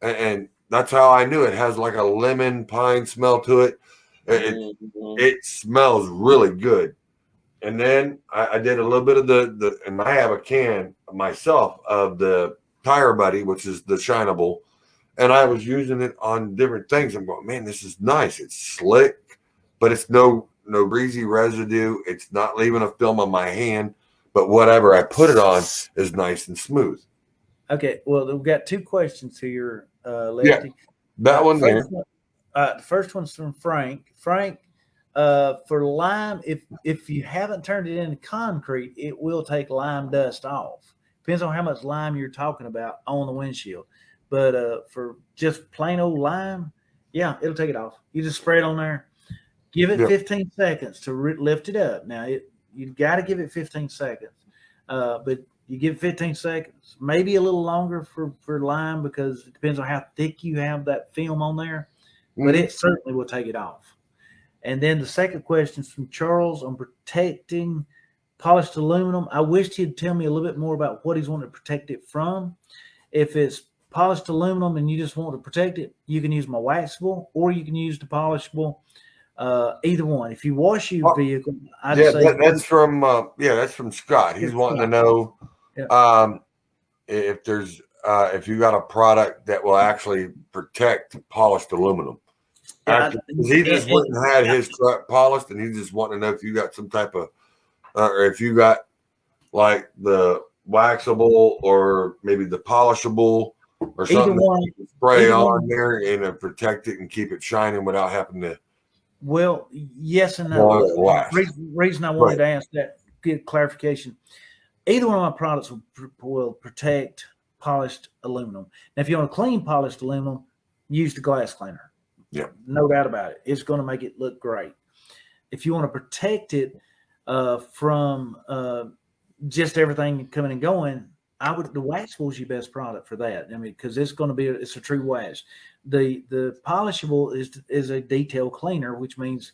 and that's how I knew it has like a lemon pine smell to it. It smells really good. And then I did a little bit of and I have a can myself of the Tire Buddy, which is the shinable, and I was using it on different things. I'm going, man, this is nice. It's slick, but it's no greasy residue. It's not leaving a film on my hand, but whatever I put it on is nice and smooth. Okay, well, we've got two questions here, Lefty. Yeah, that one there. The first one's from Frank. Frank, for lime, if you haven't turned it into concrete, it will take lime dust off. Depends on how much lime you're talking about on the windshield. But for just plain old lime, yeah, it'll take it off. You just spray it on there. Give it 15 seconds to lift it up. Now, you got to give it 15 seconds. But you give it 15 seconds, maybe a little longer for lime because it depends on how thick you have that film on there. But it certainly will take it off. And then the second question is from Charles on protecting polished aluminum. I wish he'd tell me a little bit more about what he's wanting to protect it from. If it's polished aluminum and you just want to protect it, you can use my waxable or you can use the polishable. Either one. If you wash your vehicle, that's from Scott. He's wanting to know if you got a product that will actually protect polished aluminum. He just went and had his truck polished, and he's just wanting to know if you got some type of, or if you got like the waxable or maybe the polishable or something that you can spray on there and protect it and keep it shining without having to. Well, yes and no. Reason I wanted to ask that, get clarification. Either one of my products will protect polished aluminum. Now, if you want to clean polished aluminum, use the glass cleaner. Yeah, no doubt about it. It's going to make it look great. If you want to protect it from just everything coming and going, the waxable is your best product for that. I mean, because it's a true wax. The polishable is a detail cleaner, which means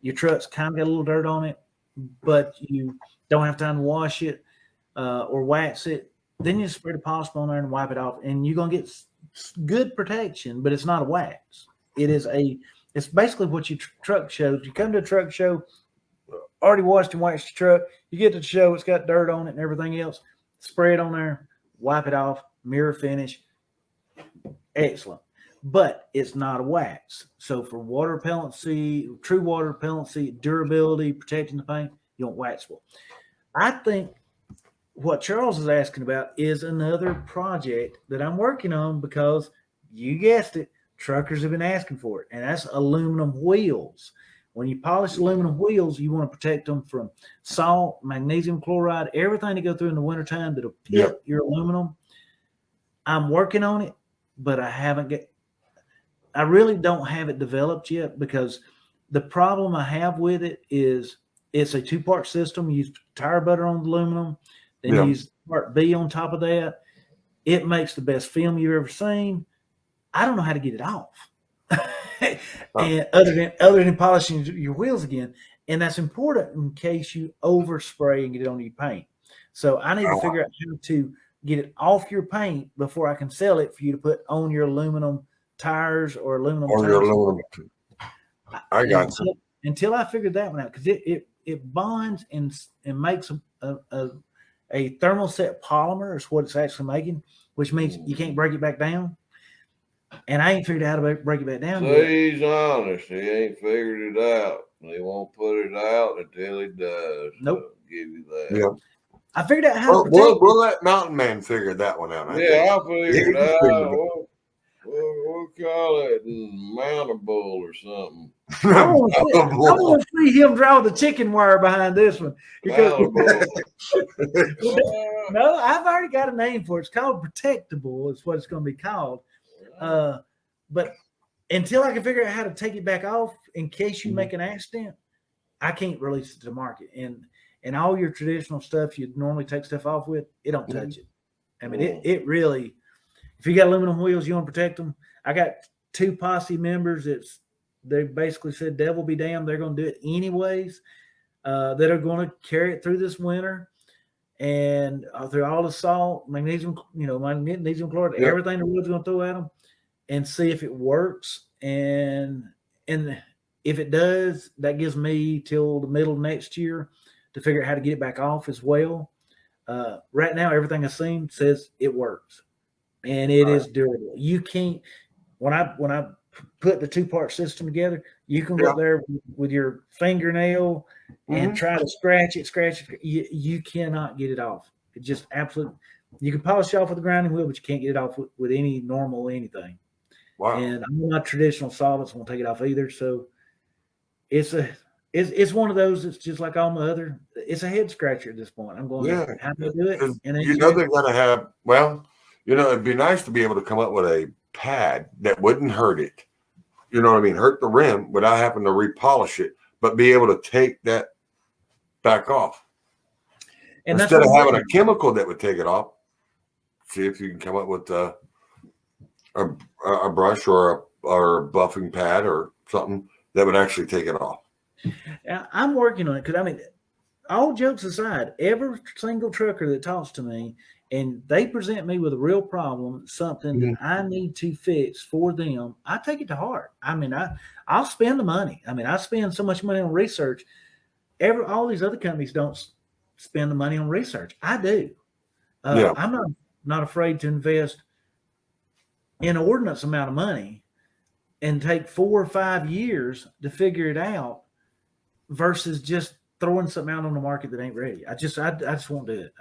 your truck's kind of got a little dirt on it, but you don't have time to wash it or wax it. Then you spray the polishable on there and wipe it off, and you're gonna get good protection. But it's not a wax. It's basically what your truck shows. You come to a truck show, already washed and waxed your truck. You get to the show, it's got dirt on it and everything else. Spray it on there, wipe it off, mirror finish. Excellent. But it's not a wax. So for water repellency, true water repellency, durability, protecting the paint, you want waxable. I think what Charles is asking about is another project that I'm working on because you guessed it, truckers have been asking for it, and that's aluminum wheels. When you polish aluminum wheels, you want to protect them from salt, magnesium chloride, everything that go through in the wintertime that'll pit your aluminum. I'm working on it, but I really don't have it developed yet because the problem I have with it is it's a two-part system. You use tire butter on the aluminum, then you use part B on top of that. It makes the best film you've ever seen. I don't know how to get it off. And other than polishing your wheels again. And that's important in case you overspray and get it on your paint. So I need to figure out how to get it off your paint before I can sell it for you to put on your aluminum tires or aluminum tires. Your aluminum. I got you. Until I figured that one out, because it bonds and makes a thermoset polymer is what it's actually making, which means you can't break it back down. And I ain't figured out how to break it back down. So he's honest. He ain't figured it out. He won't put it out until he does. Nope. I'll give you that. Yeah. I figured out how to protect. We'll let Mountain Man figure that one out. I'll figure it out. We'll call it mountable or something. I want to see him draw the chicken wire behind this one. Because, no, I've already got a name for it. It's called protectable. Is what it's going to be called. But until I can figure out how to take it back off in case you make an accident, I can't release it to market. And all your traditional stuff you normally take stuff off with, it don't touch it. I mean, it really. If you got aluminum wheels, you want to protect them. I got 2 posse members. They basically said, devil be damned, they're going to do it anyways. That are going to carry it through this winter and through all the salt, magnesium chloride, everything the wood's going to throw at them, and see if it works. And if it does, that gives me till the middle of next year to figure out how to get it back off as well. Right now, everything I've seen says it works. And it is durable. You can't, when I put the 2-part system together, you can go up there with your fingernail and try to scratch it. You cannot get it off. It just absolutely, you can polish it off with a grinding wheel, but you can't get it off with any normal anything. Wow. And I'm not traditional solvents, won't take it off either. So it's one of those. It's just like all my other, it's a head scratcher at this point. I'm going, how do I do it? And they're going to have, it'd be nice to be able to come up with a pad that wouldn't hurt it. You know what I mean? Hurt the rim without having to repolish it, but be able to take that back off. And instead of having a chemical that would take it off, see if you can come up with a brush or a buffing pad or something that would actually take it off. I'm working on it because, all jokes aside, every single trucker that talks to me and they present me with a real problem, something that I need to fix for them, I take it to heart. I'll spend the money. I spend so much money on research. All these other companies don't spend the money on research. I do. I'm not afraid to invest inordinate amount of money and take 4 or 5 years to figure it out versus just throwing something out on the market that ain't ready. I just won't do it.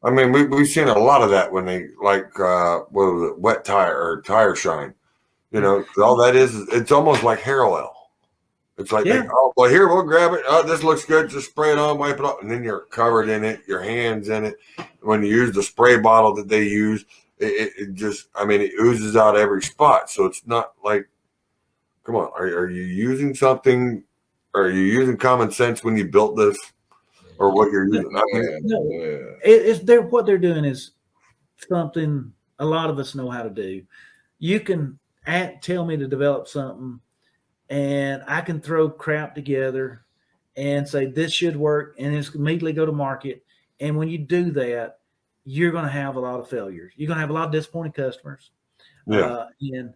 We've seen a lot of that when they wet tire or tire shine. All that is it's almost like hair oil. It's like, here, we'll grab it. Oh, this looks good. Just spray it on, wipe it off. And then you're covered in it, your hands in it. When you use the spray bottle that they use, it just, it oozes out every spot. So it's not like, come on, are you using something? Are you using common sense when you built this? Or what you're using? What they're doing is something a lot of us know how to do. You can tell me to develop something, and I can throw crap together and say this should work, and it's immediately go to market. And when you do that, you're going to have a lot of failures. You're going to have a lot of disappointed customers. And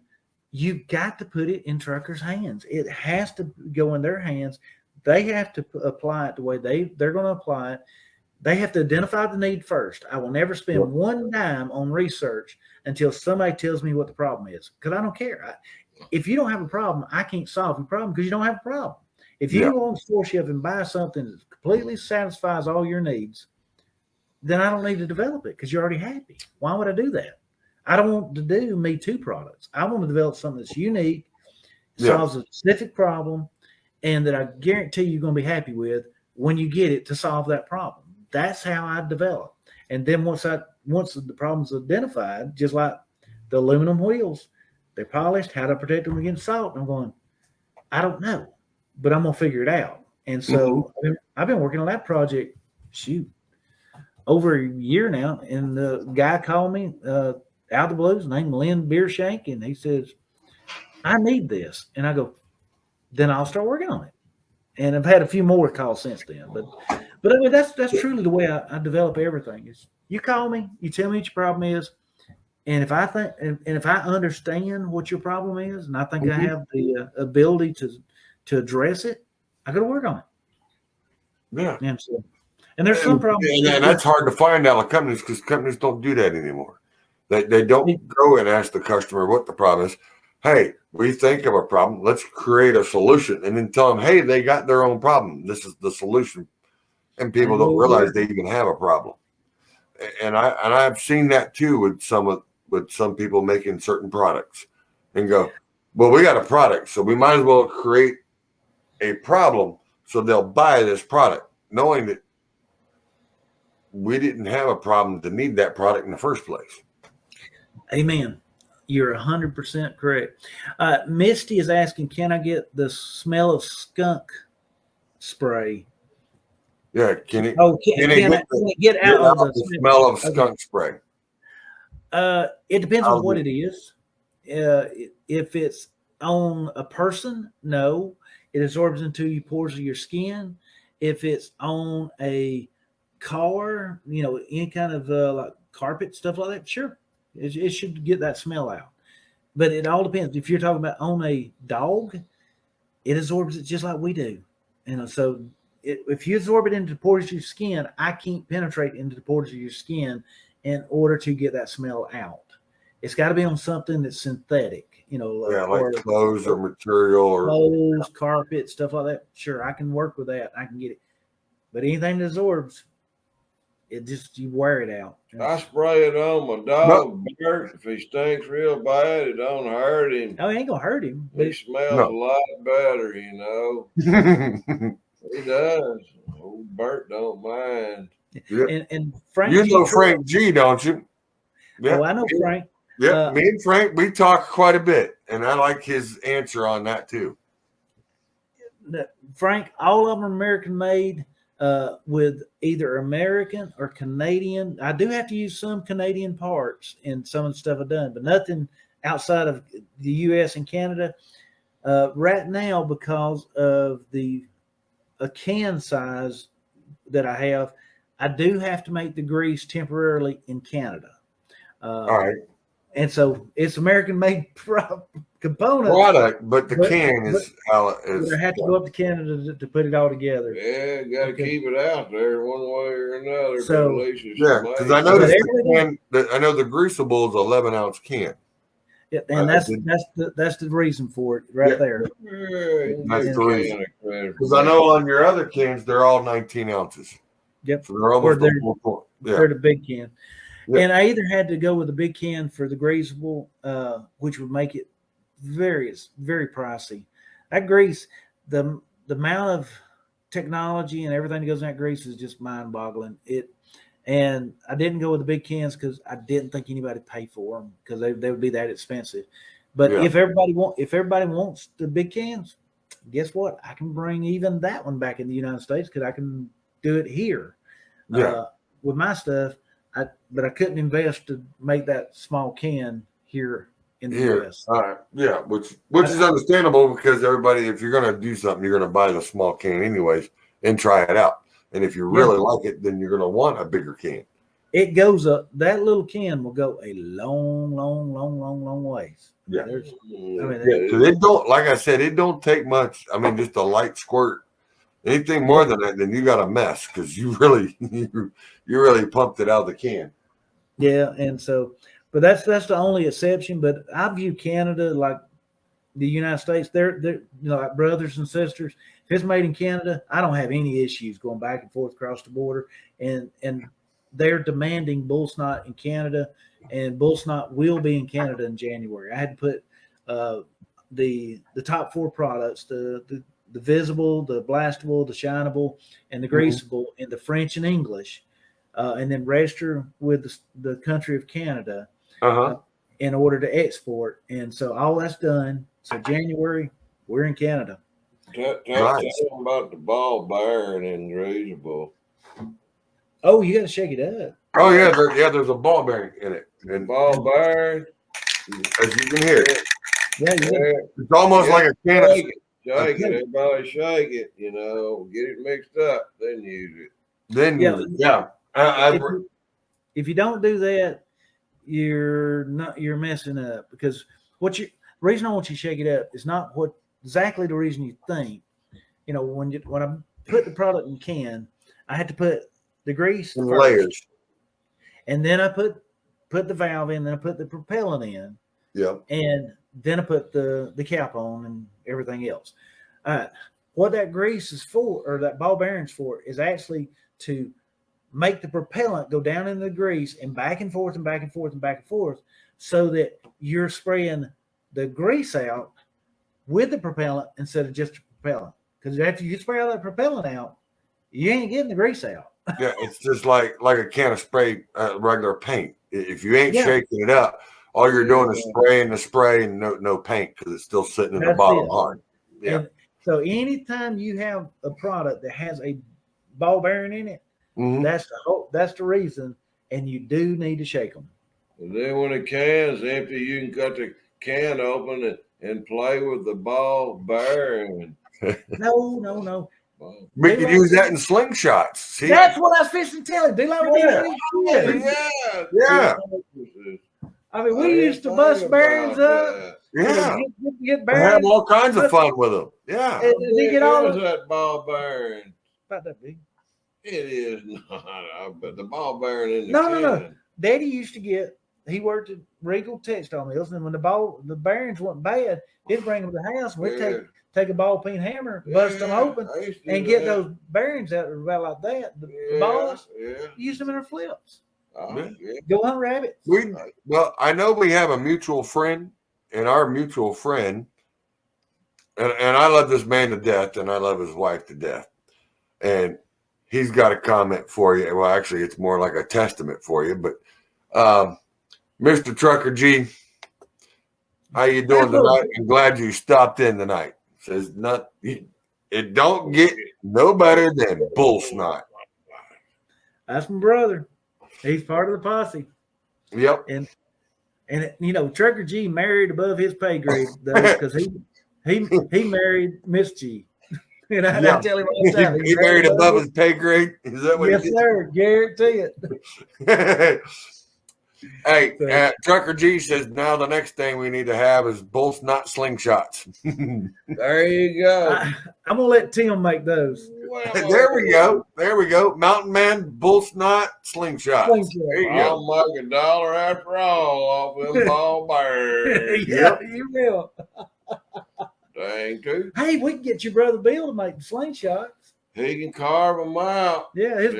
you've got to put it in truckers' hands. It has to go in their hands. They have to apply it the way they're going to apply it. They have to identify the need first. I will never spend one dime on research until somebody tells me what the problem is, because I don't care. If you don't have a problem, I can't solve your problem because you don't have a problem. If you go on the store shelf and buy something that completely satisfies all your needs, then I don't need to develop it because you're already happy. Why would I do that? I don't want to do Me Too products. I want to develop something that's unique, solves a specific problem, and that I guarantee you're going to be happy with when you get it to solve that problem. That's how I develop. And then once the problem's identified, just like the aluminum wheels, they're polished, how to protect them against salt. And I'm going, I don't know, but I'm going to figure it out. And so I've been working on that project, over a year now. And the guy called me out of the blues, named Lynn Beershank, and he says, I need this. And I go, then I'll start working on it. And I've had a few more calls since then. But that's truly the way I develop everything. Is you call me, you tell me what your problem is, and if I think and if I understand what your problem is, and I think I have the ability to address it, I go to work on it. Yeah. And there's some problems. And that's hard to find out of companies because companies don't do that anymore. They don't go and ask the customer what the problem is. Hey, we think of a problem. Let's create a solution, and then tell them, hey, they got their own problem. This is the solution. and people don't realize they even have a problem. And I've seen that too with some people making certain products, and go, well, we got a product, so we might as well create a problem so they'll buy this product, knowing that we didn't have a problem to need that product in the first place. Amen. You're 100% correct. Misty is asking, can I get the smell of skunk spray? Yeah, can it get out of the smell of skunk spray? It depends on what it is. If it's on a person, no, it absorbs into your pores of your skin. If it's on a car, any kind of like carpet, stuff like that, sure, it should get that smell out. But it all depends. If you're talking about on a dog, it absorbs it just like we do. So if you absorb it into the pores of your skin, I can't penetrate into the pores of your skin in order to get that smell out. It's got to be on something that's synthetic, like clothes or material or clothes, carpet, stuff like that. Sure, I can work with that. I can get it. But anything that absorbs, you wear it out. I spray it on my dog, Bert. If he stinks real bad, it don't hurt him. Oh, it ain't gonna hurt him. He smells a lot better, He does. Old Bert don't mind. Yeah. And Frank, Frank G, don't you? Yeah. Oh, I know Frank. Yeah, me and Frank, we talk quite a bit, and I like his answer on that too. Frank, all of them are American made, with either American or Canadian. I do have to use some Canadian parts in some of the stuff I've done, but nothing outside of the U.S. and Canada. Right now, because of a can size that I have, I do have to make the grease temporarily in Canada. All right. And so it's American made component product, but the can is how it is. I have to go up to Canada to put it all together. Yeah, got to keep it out there one way or another. So, because I noticed I know the Greasable is 11-ounce can. Yeah, and that's the reason for it there. That's the reason. Because I know on your other cans they're all 19 ounces. Yep. So they're almost they're the big can. Yep. And I either had to go with a big can for the greasable, which would make it very, very pricey. That grease, the amount of technology and everything that goes in that grease is just mind-boggling. And I didn't go with the big cans because I didn't think anybody would pay for them because they would be that expensive. But if everybody wants the big cans, guess what? I can bring even that one back in the United States because I can do it here. With my stuff. But I couldn't invest to make that small can here in the U.S. Which is understandable because everybody, if you're going to do something, you're going to buy the small can anyways and try it out. And if you really like it, then you're going to want a bigger can. It goes up. That little can will go a long, long, long, long, long ways. Yeah. It don't, like I said, it don't take much. I mean, just a light squirt. Anything more than that, then you got a mess because you really pumped it out of the can. Yeah, and so, but that's the only exception. But I view Canada like the United States. They're like brothers and sisters. If it's made in Canada, I don't have any issues going back and forth across the border. And they're demanding BullSnot in Canada, and BullSnot will be in Canada in January. I had to put the top 4 products, the visible, the blastable, the shinable, and the greasable in the French and English, and then register with the country of Canada in order to export. And so all that's done. So January, we're in Canada. Tell them about the ball bearing and greasable. Oh, you got to shake it up. Oh, yeah. There's a ball bearing in it. And ball bearing. As you can hear. Yeah. It's almost like a can of Shake it, everybody shake it, get it mixed up, then use it. If you don't do that, you're messing up because the reason I want you to shake it up is not exactly the reason you think. When I put the product in can, I had to put the grease in layers, and then I put the valve in, then I put the propellant in. Yeah. And then I put the cap on and everything else. what that grease is for, or that ball bearing's for, is actually to make the propellant go down in the grease and back and forth and back and forth and back and forth, so that you're spraying the grease out with the propellant instead of just the propellant. Because after you spray all that propellant out, you ain't getting the grease out. Yeah, it's just like a can of spray regular paint. If you ain't shaking it up, all you're doing is spraying the spray and no paint, because it's still sitting in the bottom hard. Yeah. And so anytime you have a product that has a ball bearing in it, that's the reason, and you do need to shake them. And then when the can's empty, you can cut the can open and play with the ball bearing. No. We could use that in slingshots. See? That's what I was fishing to tell you. Do like Yeah. I mean, we used to bust bearings up. Yeah. Get bearings. Have all kinds of fun with them. Yeah. And they get all of that ball bearing. About that big. It is not, but the ball bearing in the No. Daddy used to he worked at Regal Textile Mills, and when the bearings weren't bad, he'd bring them to the house, and we'd take a ball peen hammer, bust them open, and get those bearings out about like that. The balls, use them in our flips. Go hunt rabbits. Well, I know we have a mutual friend, and our mutual friend, and I love this man to death, and I love his wife to death, and he's got a comment for you. Well, actually, it's more like a testament for you, but Mr. Trucker G, how you doing tonight? I'm glad you stopped in tonight. Says it don't get no better than BullSnot. That's my brother. He's part of the posse. Yep. And Trucker G married above his pay grade because he married Miss G. And I tell him all the time. He married above his pay grade? Is that what yes, sir. Guarantee it. Hey, Trucker G says now the next thing we need to have is BullSnot slingshots. There you go. I'm gonna let Tim make those. There we go. Mountain Man BullSnot slingshots. There you go. I'll make $1 after all off them ball bearings. Yeah, you will. Dang too. Hey, we can get your brother Bill to make the slingshots. He can carve them out. Yeah, his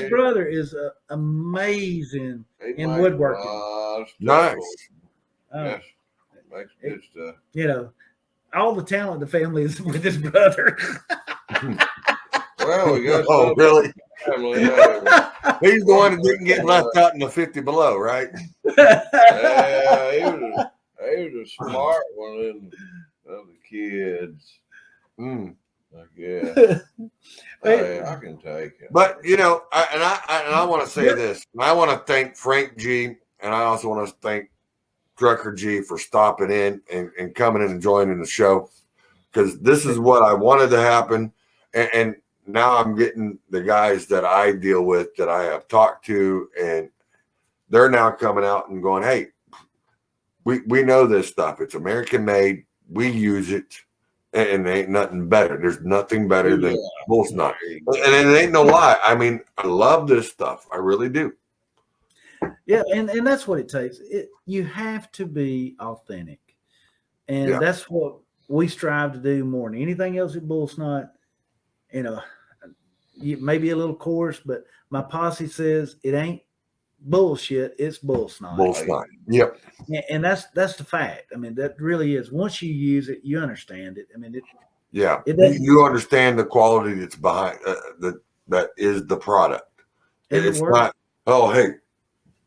brother is amazing in woodworking. Nice. Yes, makes good stuff. All the talent the family is with his brother. Well, we got. Oh, really? He's the one that didn't get left out in the 50 below, right? Yeah, he was a smart one of the kids. Yeah. I can take it. But I want to say this. I want to thank Frank G, and I also want to thank Trucker G for stopping in and coming in and joining the show, because this is what I wanted to happen. And now I'm getting the guys that I deal with, that I have talked to, and they're now coming out and going, hey, we know this stuff. It's American made. We use it. And there ain't nothing better. There's nothing better than BullSnot. And it ain't no lie. I mean, I love this stuff. I really do. Yeah, and that's what it takes. You have to be authentic. And that's what we strive to do more than anything else at BullSnot. Maybe a little coarse, but my posse says it ain't bullshit, it's BullSnot. BullSnot. Yep. And that's the fact. I mean, that really is. Once you use it, you understand it. I mean, you understand the quality that's behind that is the product. It's not, oh, hey,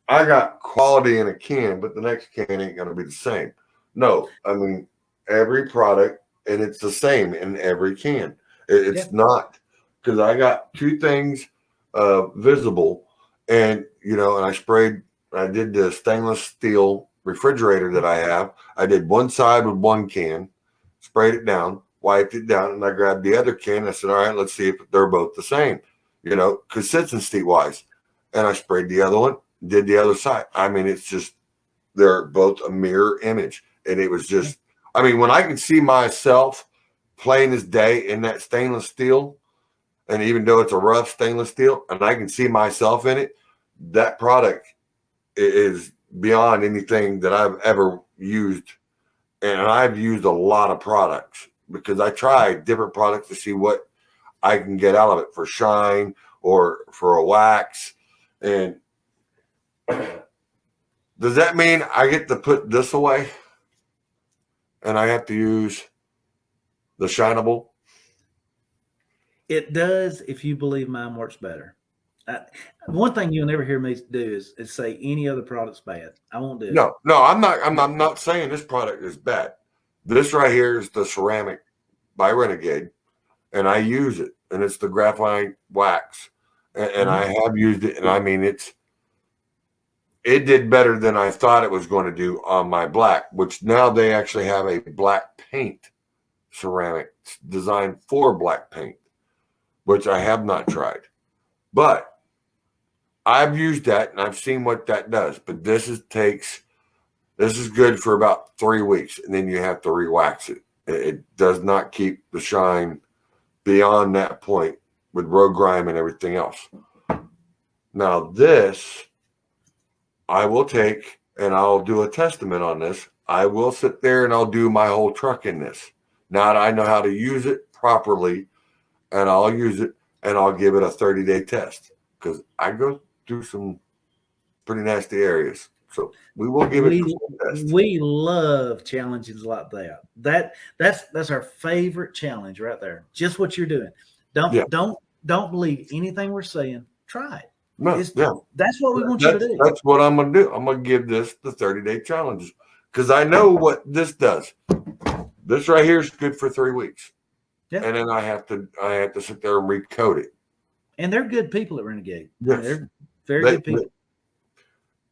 I got quality in a can, but the next can ain't going to be the same. No, I mean, every product, and it's the same in every can. It's not, because I got two things visible. And, and I did the stainless steel refrigerator that I have. I did one side with one can, sprayed it down, wiped it down, and I grabbed the other can. I said, all right, let's see if they're both the same, consistency wise. And I sprayed the other one, did the other side. I mean, it's just, they're both a mirror image. And it was just, I mean, when I can see myself plain as day in that stainless steel, and even though it's a rough stainless steel, and I can see myself in it, that product is beyond anything that I've ever used. And I've used a lot of products, because I tried different products to see what I can get out of it for shine or for a wax. And does that mean I get to put this away and I have to use the Shineable? It does if you believe mine works better. One thing you'll never hear me do is say any other product's bad. I won't do it. No, I'm not saying this product is bad. This right here is the ceramic by Renegade, and I use it, and it's the graphite wax, and I have used it, and I mean it did better than I thought it was going to do on my black, which now they actually have a black paint ceramic designed for black paint, which I have not tried, but I've used that and I've seen what that does. But this is good for about 3 weeks, and then you have to re-wax it. It does not keep the shine beyond that point with road grime and everything else. Now this, I will take and I'll do a testament on this. I will sit there and I'll do my whole truck in this. Now that I know how to use it properly, and I'll use it and I'll give it a 30-day test, because I go through some pretty nasty areas. So we will give it a test. We love challenges like that. That's our favorite challenge right there. Just what you're doing. Don't believe anything we're saying. Try it. No, that's what we want you to do. That's what I'm going to do. I'm going to give this the 30-day challenge, because I know what this does. This right here is good for 3 weeks. Yeah. And then I have to sit there and recoat it. And they're good people at Renegade. Yes. They're very good people.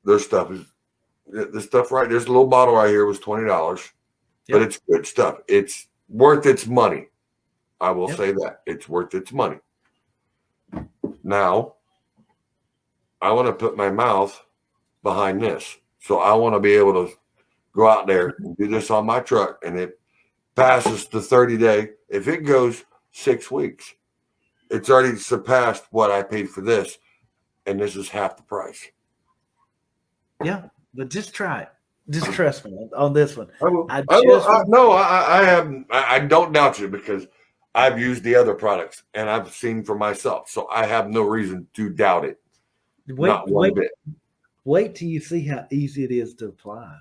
Their stuff is this stuff right. There's a little bottle right here was $20, but it's good stuff. It's worth its money. I will say that. It's worth its money. Now, I want to put my mouth behind this. So I want to be able to go out there and do this on my truck, and it passes the 30-day. If it goes 6 weeks, it's already surpassed what I paid for this, and this is half the price. Yeah, but just try it. Just trust me on this one. I don't doubt you, because I've used the other products and I've seen for myself, so I have no reason to doubt it. Not one bit. Wait till you see how easy it is to apply.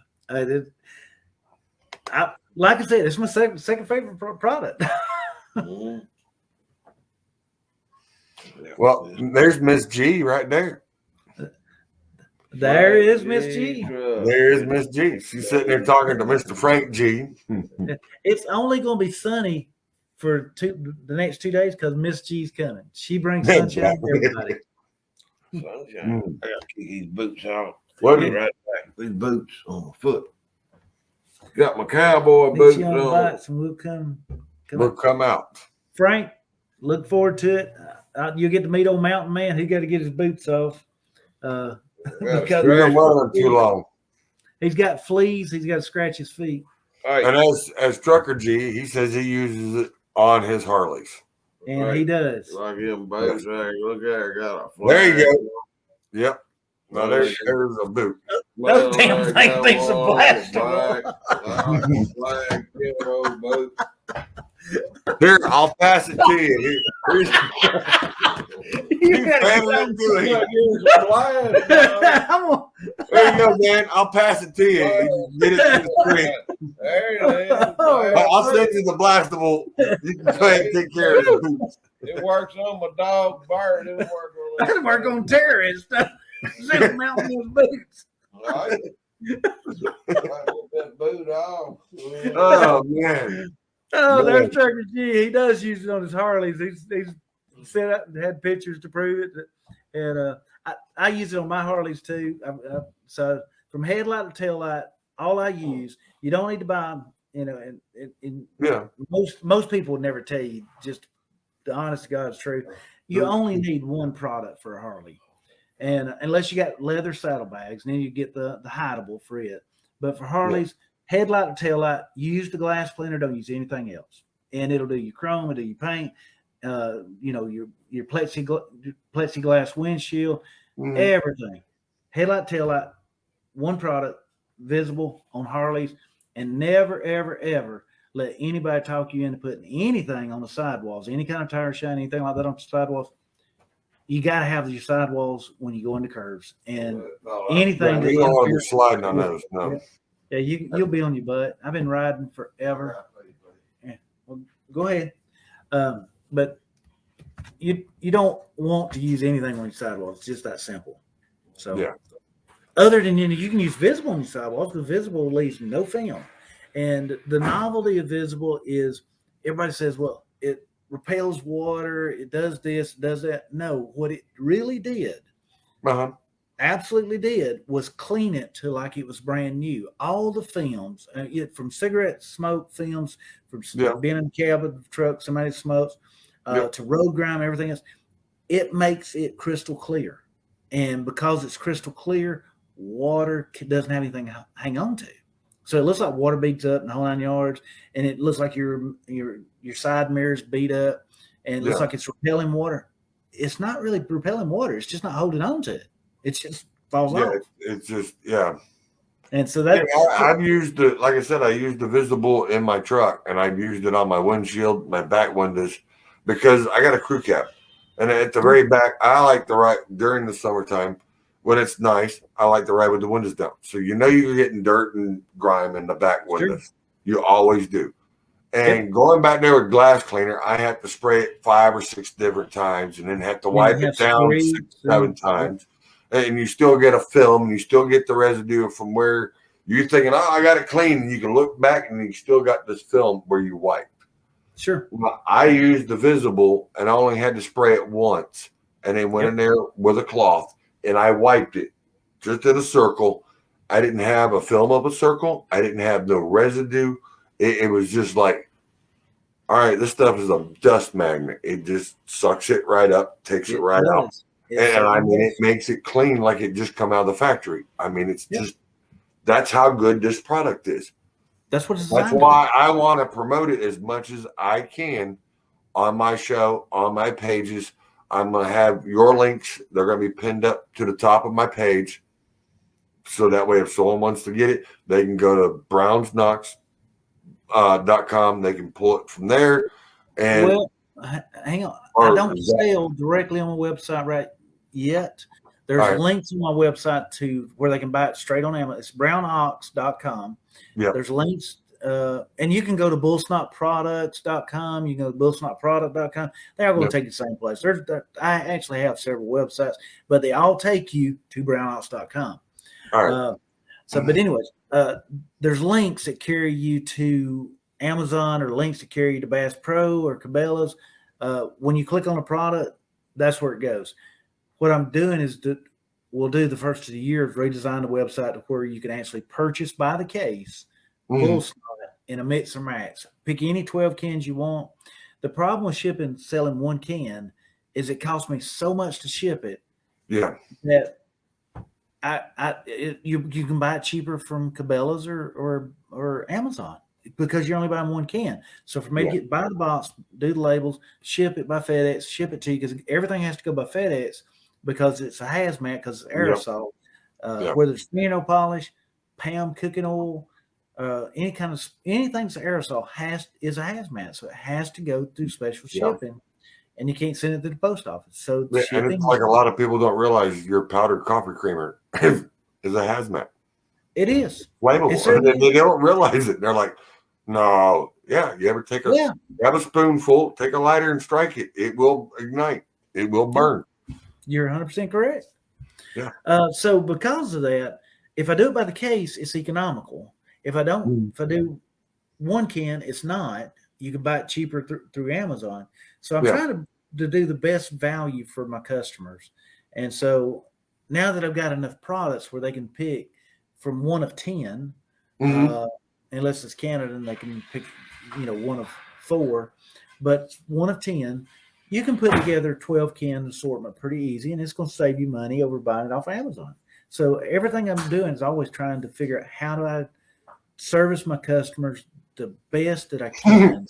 Like I said, it's my second favorite product. Well, there's Miss G right there. There is Miss G. There's Miss G. She's sitting there talking to Mr. Frank G. It's only going to be sunny for the next 2 days, because Miss G's coming. She brings sunshine to everybody. Sunshine. I got to keep these boots on. What? Right back. These boots on my foot. Got my cowboy boots on. And we'll come out. Frank, look forward to it. You'll get to meet old Mountain Man. He got to get his boots off. Because you're running too long. He's got fleas. He's got to scratch his feet. Right. And as Trucker G, he says he uses it on his Harleys. And he does. Like him boots. Look there, got a flag. There you go. Yep. Now there's a boot. Those damn things are blasted. Here, I'll pass it to you. There you go, man. I'll pass it to you. Get it to the screen. There it is. I'll send you the blastable. You can go ahead and take care of the boots. It works on my dog bird. It It'll work on terrorists. Send Mountain boots. Right. That boot off. Oh man. Oh, there's Trucker G. He does use it on his Harleys. He's set up and had pictures to prove it. And I use it on my Harleys too. So from headlight to tail light, all I use. You don't need to buy them. And most people would never tell you. Just the honest to God's truth. You only need one product for a Harley, and unless you got leather saddlebags, then you get the hideable for it. But for Harleys. Headlight to tail light, use the glass cleaner, don't use anything else. And it'll do your chrome, it'll do your paint, your plexiglass windshield, everything. Headlight, tail light, one product, visible on Harleys, and never, ever, ever let anybody talk you into putting anything on the sidewalls, any kind of tire shine, anything like that on the sidewalls. You got to have your sidewalls when you go into curves, and anything that you don't want to be sliding on those. No. Yeah, you'll be on your butt. I've been riding forever. Yeah, well, go ahead. But you don't want to use anything on your sidewalls. It's just that simple. So yeah. Other than you can use visible on your sidewalls, because visible leaves no film. And the novelty of visible is everybody says, well, it repels water, it does this, does that. No, what it really did, absolutely did, was clean it to like it was brand new. All the films, from cigarette smoke films, from being in the cab of the truck, somebody smokes, to road grime, everything else, it makes it crystal clear. And because it's crystal clear, water doesn't have anything to hang on to. So it looks like water beats up in the whole 9 yards, and it looks like your side mirrors beat up, and it looks like it's repelling water. It's not really repelling water. It's just not holding on to it. It just falls off. It's just And so that I've used it. Like I said, I used the visible in my truck, and I've used it on my windshield, my back windows, because I got a crew cab, and at the very back, I like to ride during the summertime. When it's nice, I like to ride with the windows down. So you're getting dirt and grime in the back windows. Sure. You always do. And going back there with glass cleaner, I have to spray it 5 or 6 different times and then have to wipe it down 6, 7 times. And you still get a film, and you still get the residue from where you're thinking, oh, I got it clean. And you can look back and you still got this film where you wiped. Sure. Well, I used the visible, and I only had to spray it once. And then went in there with a cloth. And I wiped it just in a circle. I didn't have a film of a circle. I didn't have no residue. It was just like, all right, this stuff is a dust magnet. It just sucks it right up, takes it right out. And I mean, it makes it clean like it just come out of the factory. I mean, it's just, that's how good this product is. That's what it's That's why I want to promote it as much as I can on my show, on my pages. I'm going to have your links. They're going to be pinned up to the top of my page. So that way, if someone wants to get it, they can go to BrownsKnox.com. They can pull it from there. And hang on. I don't sell directly on my website right yet. There's links on my website to where they can buy it straight on Amazon. It's brownox.com. Yeah. There's links. And you can go to BullSnotProducts.com. You can go to BullSnotProduct.com. They're all going to take you the same place. I actually have several websites, but they all take you to BrownOx.com. All right. But anyways, there's links that carry you to Amazon, or links that carry you to Bass Pro or Cabela's. When you click on a product, that's where it goes. What I'm doing is we'll do the first of the year is redesign the website to where you can actually purchase by the case BullSnot in a mix or match. Pick any 12 cans you want. The problem with selling one can is it costs me so much to ship it. Yeah. That you can buy it cheaper from Cabela's or Amazon because you're only buying one can. So for me to buy the box, do the labels, ship it by FedEx, ship it to you, because everything has to go by FedEx because it's a hazmat, because it's aerosol. Whether it's fingernail polish, Pam cooking oil, anything's aerosol is a hazmat, so it has to go through special shipping, and you can't send it to the post office. So and it's like a lot of people don't realize your powdered coffee creamer is a hazmat. It is flammable. They don't realize it. They're like, no, you ever grab a spoonful, take a lighter and strike it. It will ignite. It will burn. You're 100% correct. Yeah. So because of that, if I do it by the case, it's economical. If I do one can, it's not. You can buy it cheaper through Amazon. So I'm trying to do the best value for my customers. And so now that I've got enough products where they can pick from one of 10, unless it's Canada and they can pick, one of 4, but one of 10, you can put together 12 can assortment pretty easy, and it's going to save you money over buying it off Amazon. So everything I'm doing is always trying to figure out how do I service my customers the best that I can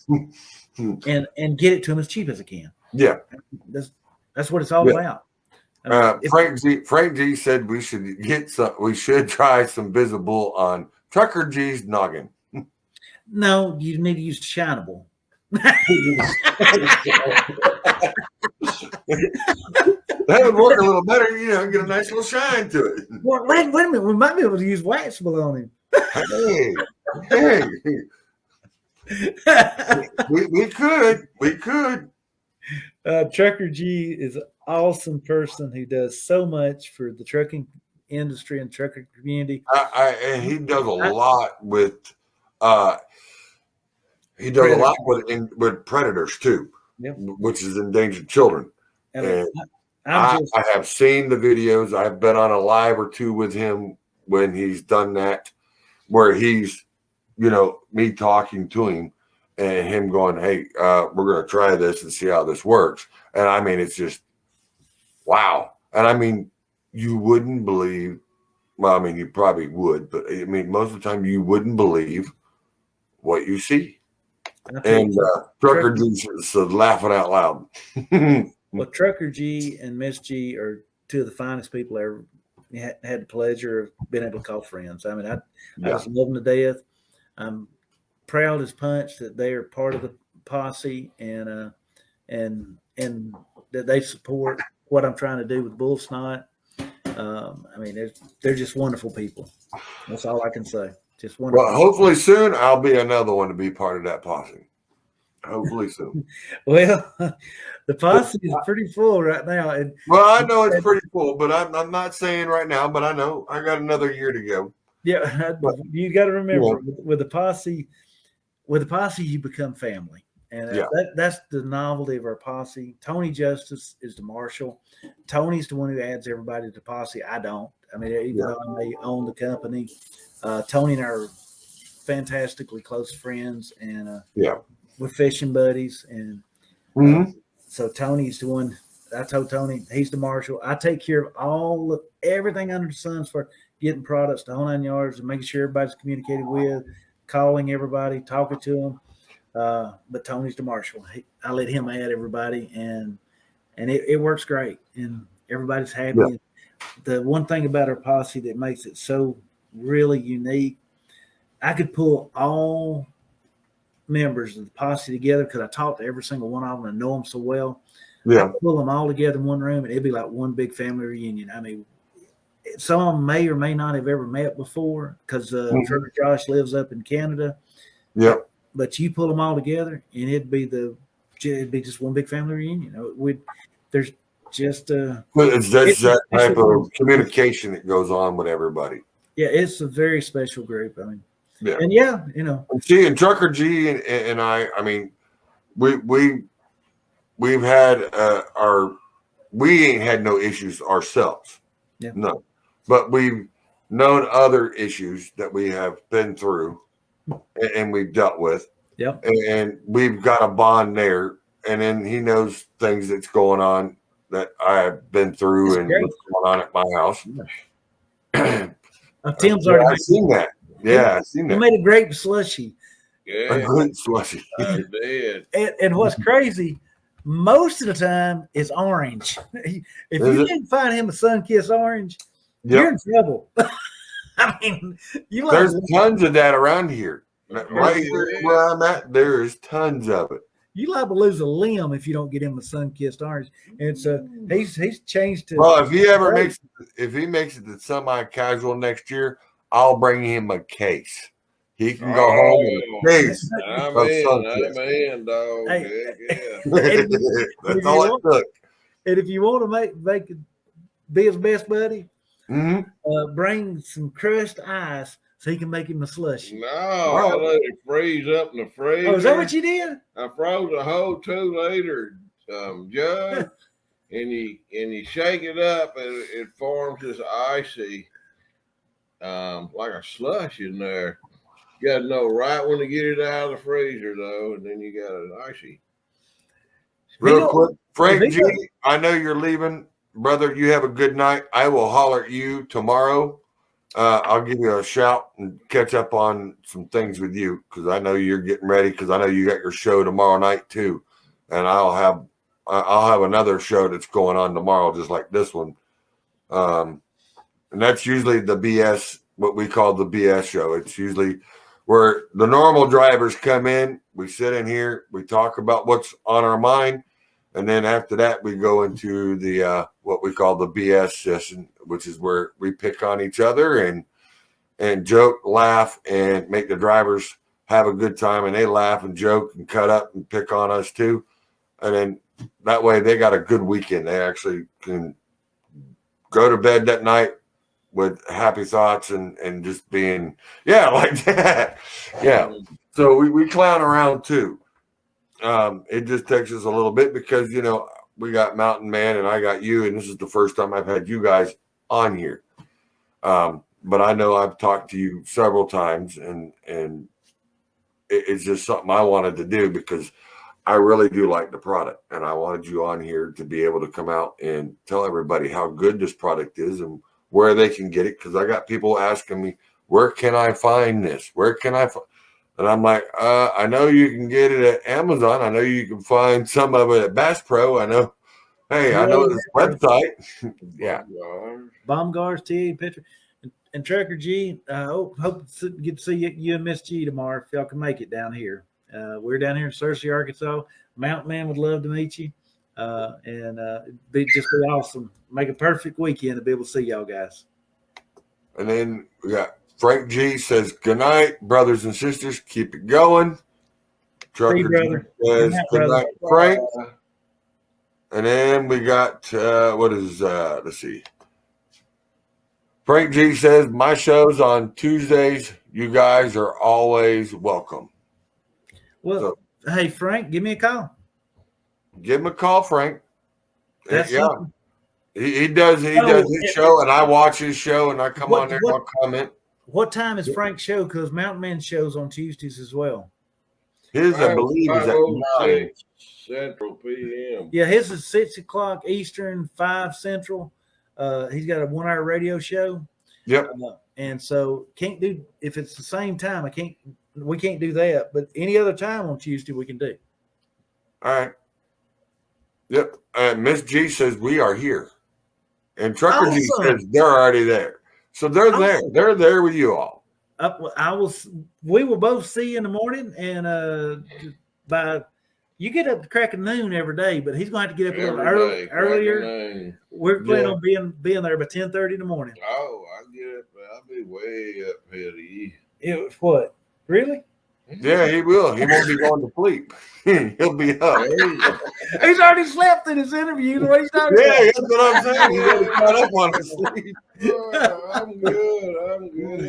and get it to them as cheap as I can. Yeah. That's what it's all about. Frank G said we should try some visible on Trucker G's noggin. No, you need to use Shinable. That would work a little better, get a nice little shine to it. Well, wait a minute. We might be able to use Waxable on him. Hey. we could. Trucker G is an awesome person who does so much for the trucking industry and trucker community. And he does a lot with with predators too, which is endangered children. And I have seen the videos. I've been on a live or two with him when he's done that, where he's, me talking to him and him going, "Hey, we're going to try this and see how this works." And I mean, it's just, wow. And I mean, you wouldn't believe, well, I mean, you probably would, but I mean, most of the time you wouldn't believe what you see. And Trucker G is laughing out loud. Well, Trucker G and Miss G are two of the finest people I ever had the pleasure of being able to call friends. I mean, I just love them to death. I'm proud as punch that they are part of the posse and that they support what I'm trying to do with BullSnot. I mean, they're just wonderful people. That's all I can say. Just wonderful. Well, hopefully soon I'll be another one to be part of that posse. Hopefully soon. Well, the posse is pretty full right now. Well, I know it's pretty full, but I'm not saying right now, but I know I got another year to go. Yeah, but you got to remember with the posse, you become family, and that's the novelty of our posse. Tony Justice is the marshal. Tony's the one who adds everybody to the posse. I don't. I mean, even though I may own the company, Tony and I are fantastically close friends, and we're fishing buddies. And so Tony's the one. I told Tony he's the marshal. I take care of everything under the sun for getting products to whole 9 yards and making sure everybody's communicated with, calling everybody, talking to them. But Tony's the marshal. I let him add everybody, and it works great, and everybody's happy. Yeah. The one thing about our posse that makes it so really unique, I could pull all members of the posse together because I talk to every single one of them and know them so well. Yeah, I pull them all together in one room, and it'd be like one big family reunion. I mean, some of them may or may not have ever met before because Trevor Josh lives up in Canada. Yeah, but you pull them all together, and it'd be just one big family reunion. There's just it's that type of communication that goes on with everybody. Yeah, it's a very special group. I mean, and see, and Trucker G and I mean, we've had we ain't had no issues ourselves. Yeah. No. But we've known other issues that we have been through and we've dealt with. Yep. And we've got a bond there. And then he knows things that's going on that I've been through what's going on at my house. Tim's already I've seen that. Yeah, I've seen that. He made a grape slushy. Yeah. A good slushy. I did. And what's crazy, most of the time it's orange. If you didn't find him a sun-kissed orange, you're in trouble. I mean, there's tons of that around here. Right here where I'm at, there's tons of it. You liable to lose a limb if you don't get him a sun-kissed orange. And so he's changed to. Well, if he makes it to semi-casual next year, I'll bring him a case. He can go home with a case. I'm in, dog. Hey, that's all it took. And if you want to be his best buddy, bring some crushed ice so he can make him a slushie. No, I let it freeze up in the freezer. Oh, is that what you did? I froze a whole 2-liter jug, and you shake it up, and it forms this icy, like a slush in there. You got to know right when to get it out of the freezer, though, and then you got an icy. Real quick, Frank G, I know you're leaving. Brother, you have a good night. I will holler at you tomorrow. I'll give you a shout and catch up on some things with you because I know you're getting ready because I know you got your show tomorrow night too. And I'll have another show that's going on tomorrow just like this one. And that's usually the BS, what we call the BS show. It's usually where the normal drivers come in, we sit in here, we talk about what's on our mind, and then after that we go into the what we call the BS session, which is where we pick on each other and joke, laugh, and make the drivers have a good time, and they laugh and joke and cut up and pick on us too. And then that way they got a good weekend. They actually can go to bed that night with happy thoughts and just being, like that. Yeah. So we clown around too. It just takes us a little bit because, we got Mountain Man and I got you, and this is the first time I've had you guys on here. But I know I've talked to you several times, and it's just something I wanted to do because I really do like the product, and I wanted you on here to be able to come out and tell everybody how good this product is and where they can get it. Because I got people asking me, where can I find this? Where can I find? And I'm like, I know you can get it at Amazon. I know you can find some of it at Bass Pro. I know. Hey, I know this website. Yeah. Baumgars, TA Picture. And Trucker G, hope to get to see you and Miss G tomorrow if y'all can make it down here. We're down here in Searcy, Arkansas. Mountain Man would love to meet you. And it'd just be awesome. Make a perfect weekend to be able to see y'all guys. And then we got Frank G says, good night, brothers and sisters. Keep it going. Trucker G says, good night, Frank. And then we got, let's see. Frank G says, my show's on Tuesdays. You guys are always welcome. Well, hey, Frank, give me a call. Give him a call, Frank. That's something. He does his show, and I watch his show, and I come on there and I'll comment. What time is Frank's show? Because Mountain Man show's on Tuesdays as well. His, I believe, is at 9 Central PM. Yeah, his is 6 o'clock Eastern, 5 Central. He's got a 1-hour radio show. Yep. And so can't do, if it's the same time, we can't do that. But any other time on Tuesday we can do. All right. Yep. Miss G says we are here. And Trucker G says they're already there. So they're there. They're there with you all. We will both see you in the morning, and you get up to crack of noon every day, but he's going to have to get up a little earlier. We're planning on being there by 10:30 in the morning. Oh, I'll get up. I'll be way up ahead of you. What? Really? Yeah, he will. He won't be going to sleep. He'll be up. He's already slept in his interview. The way he's talking. Yeah, that's what I'm saying. He's already caught up on his sleep. I'm good.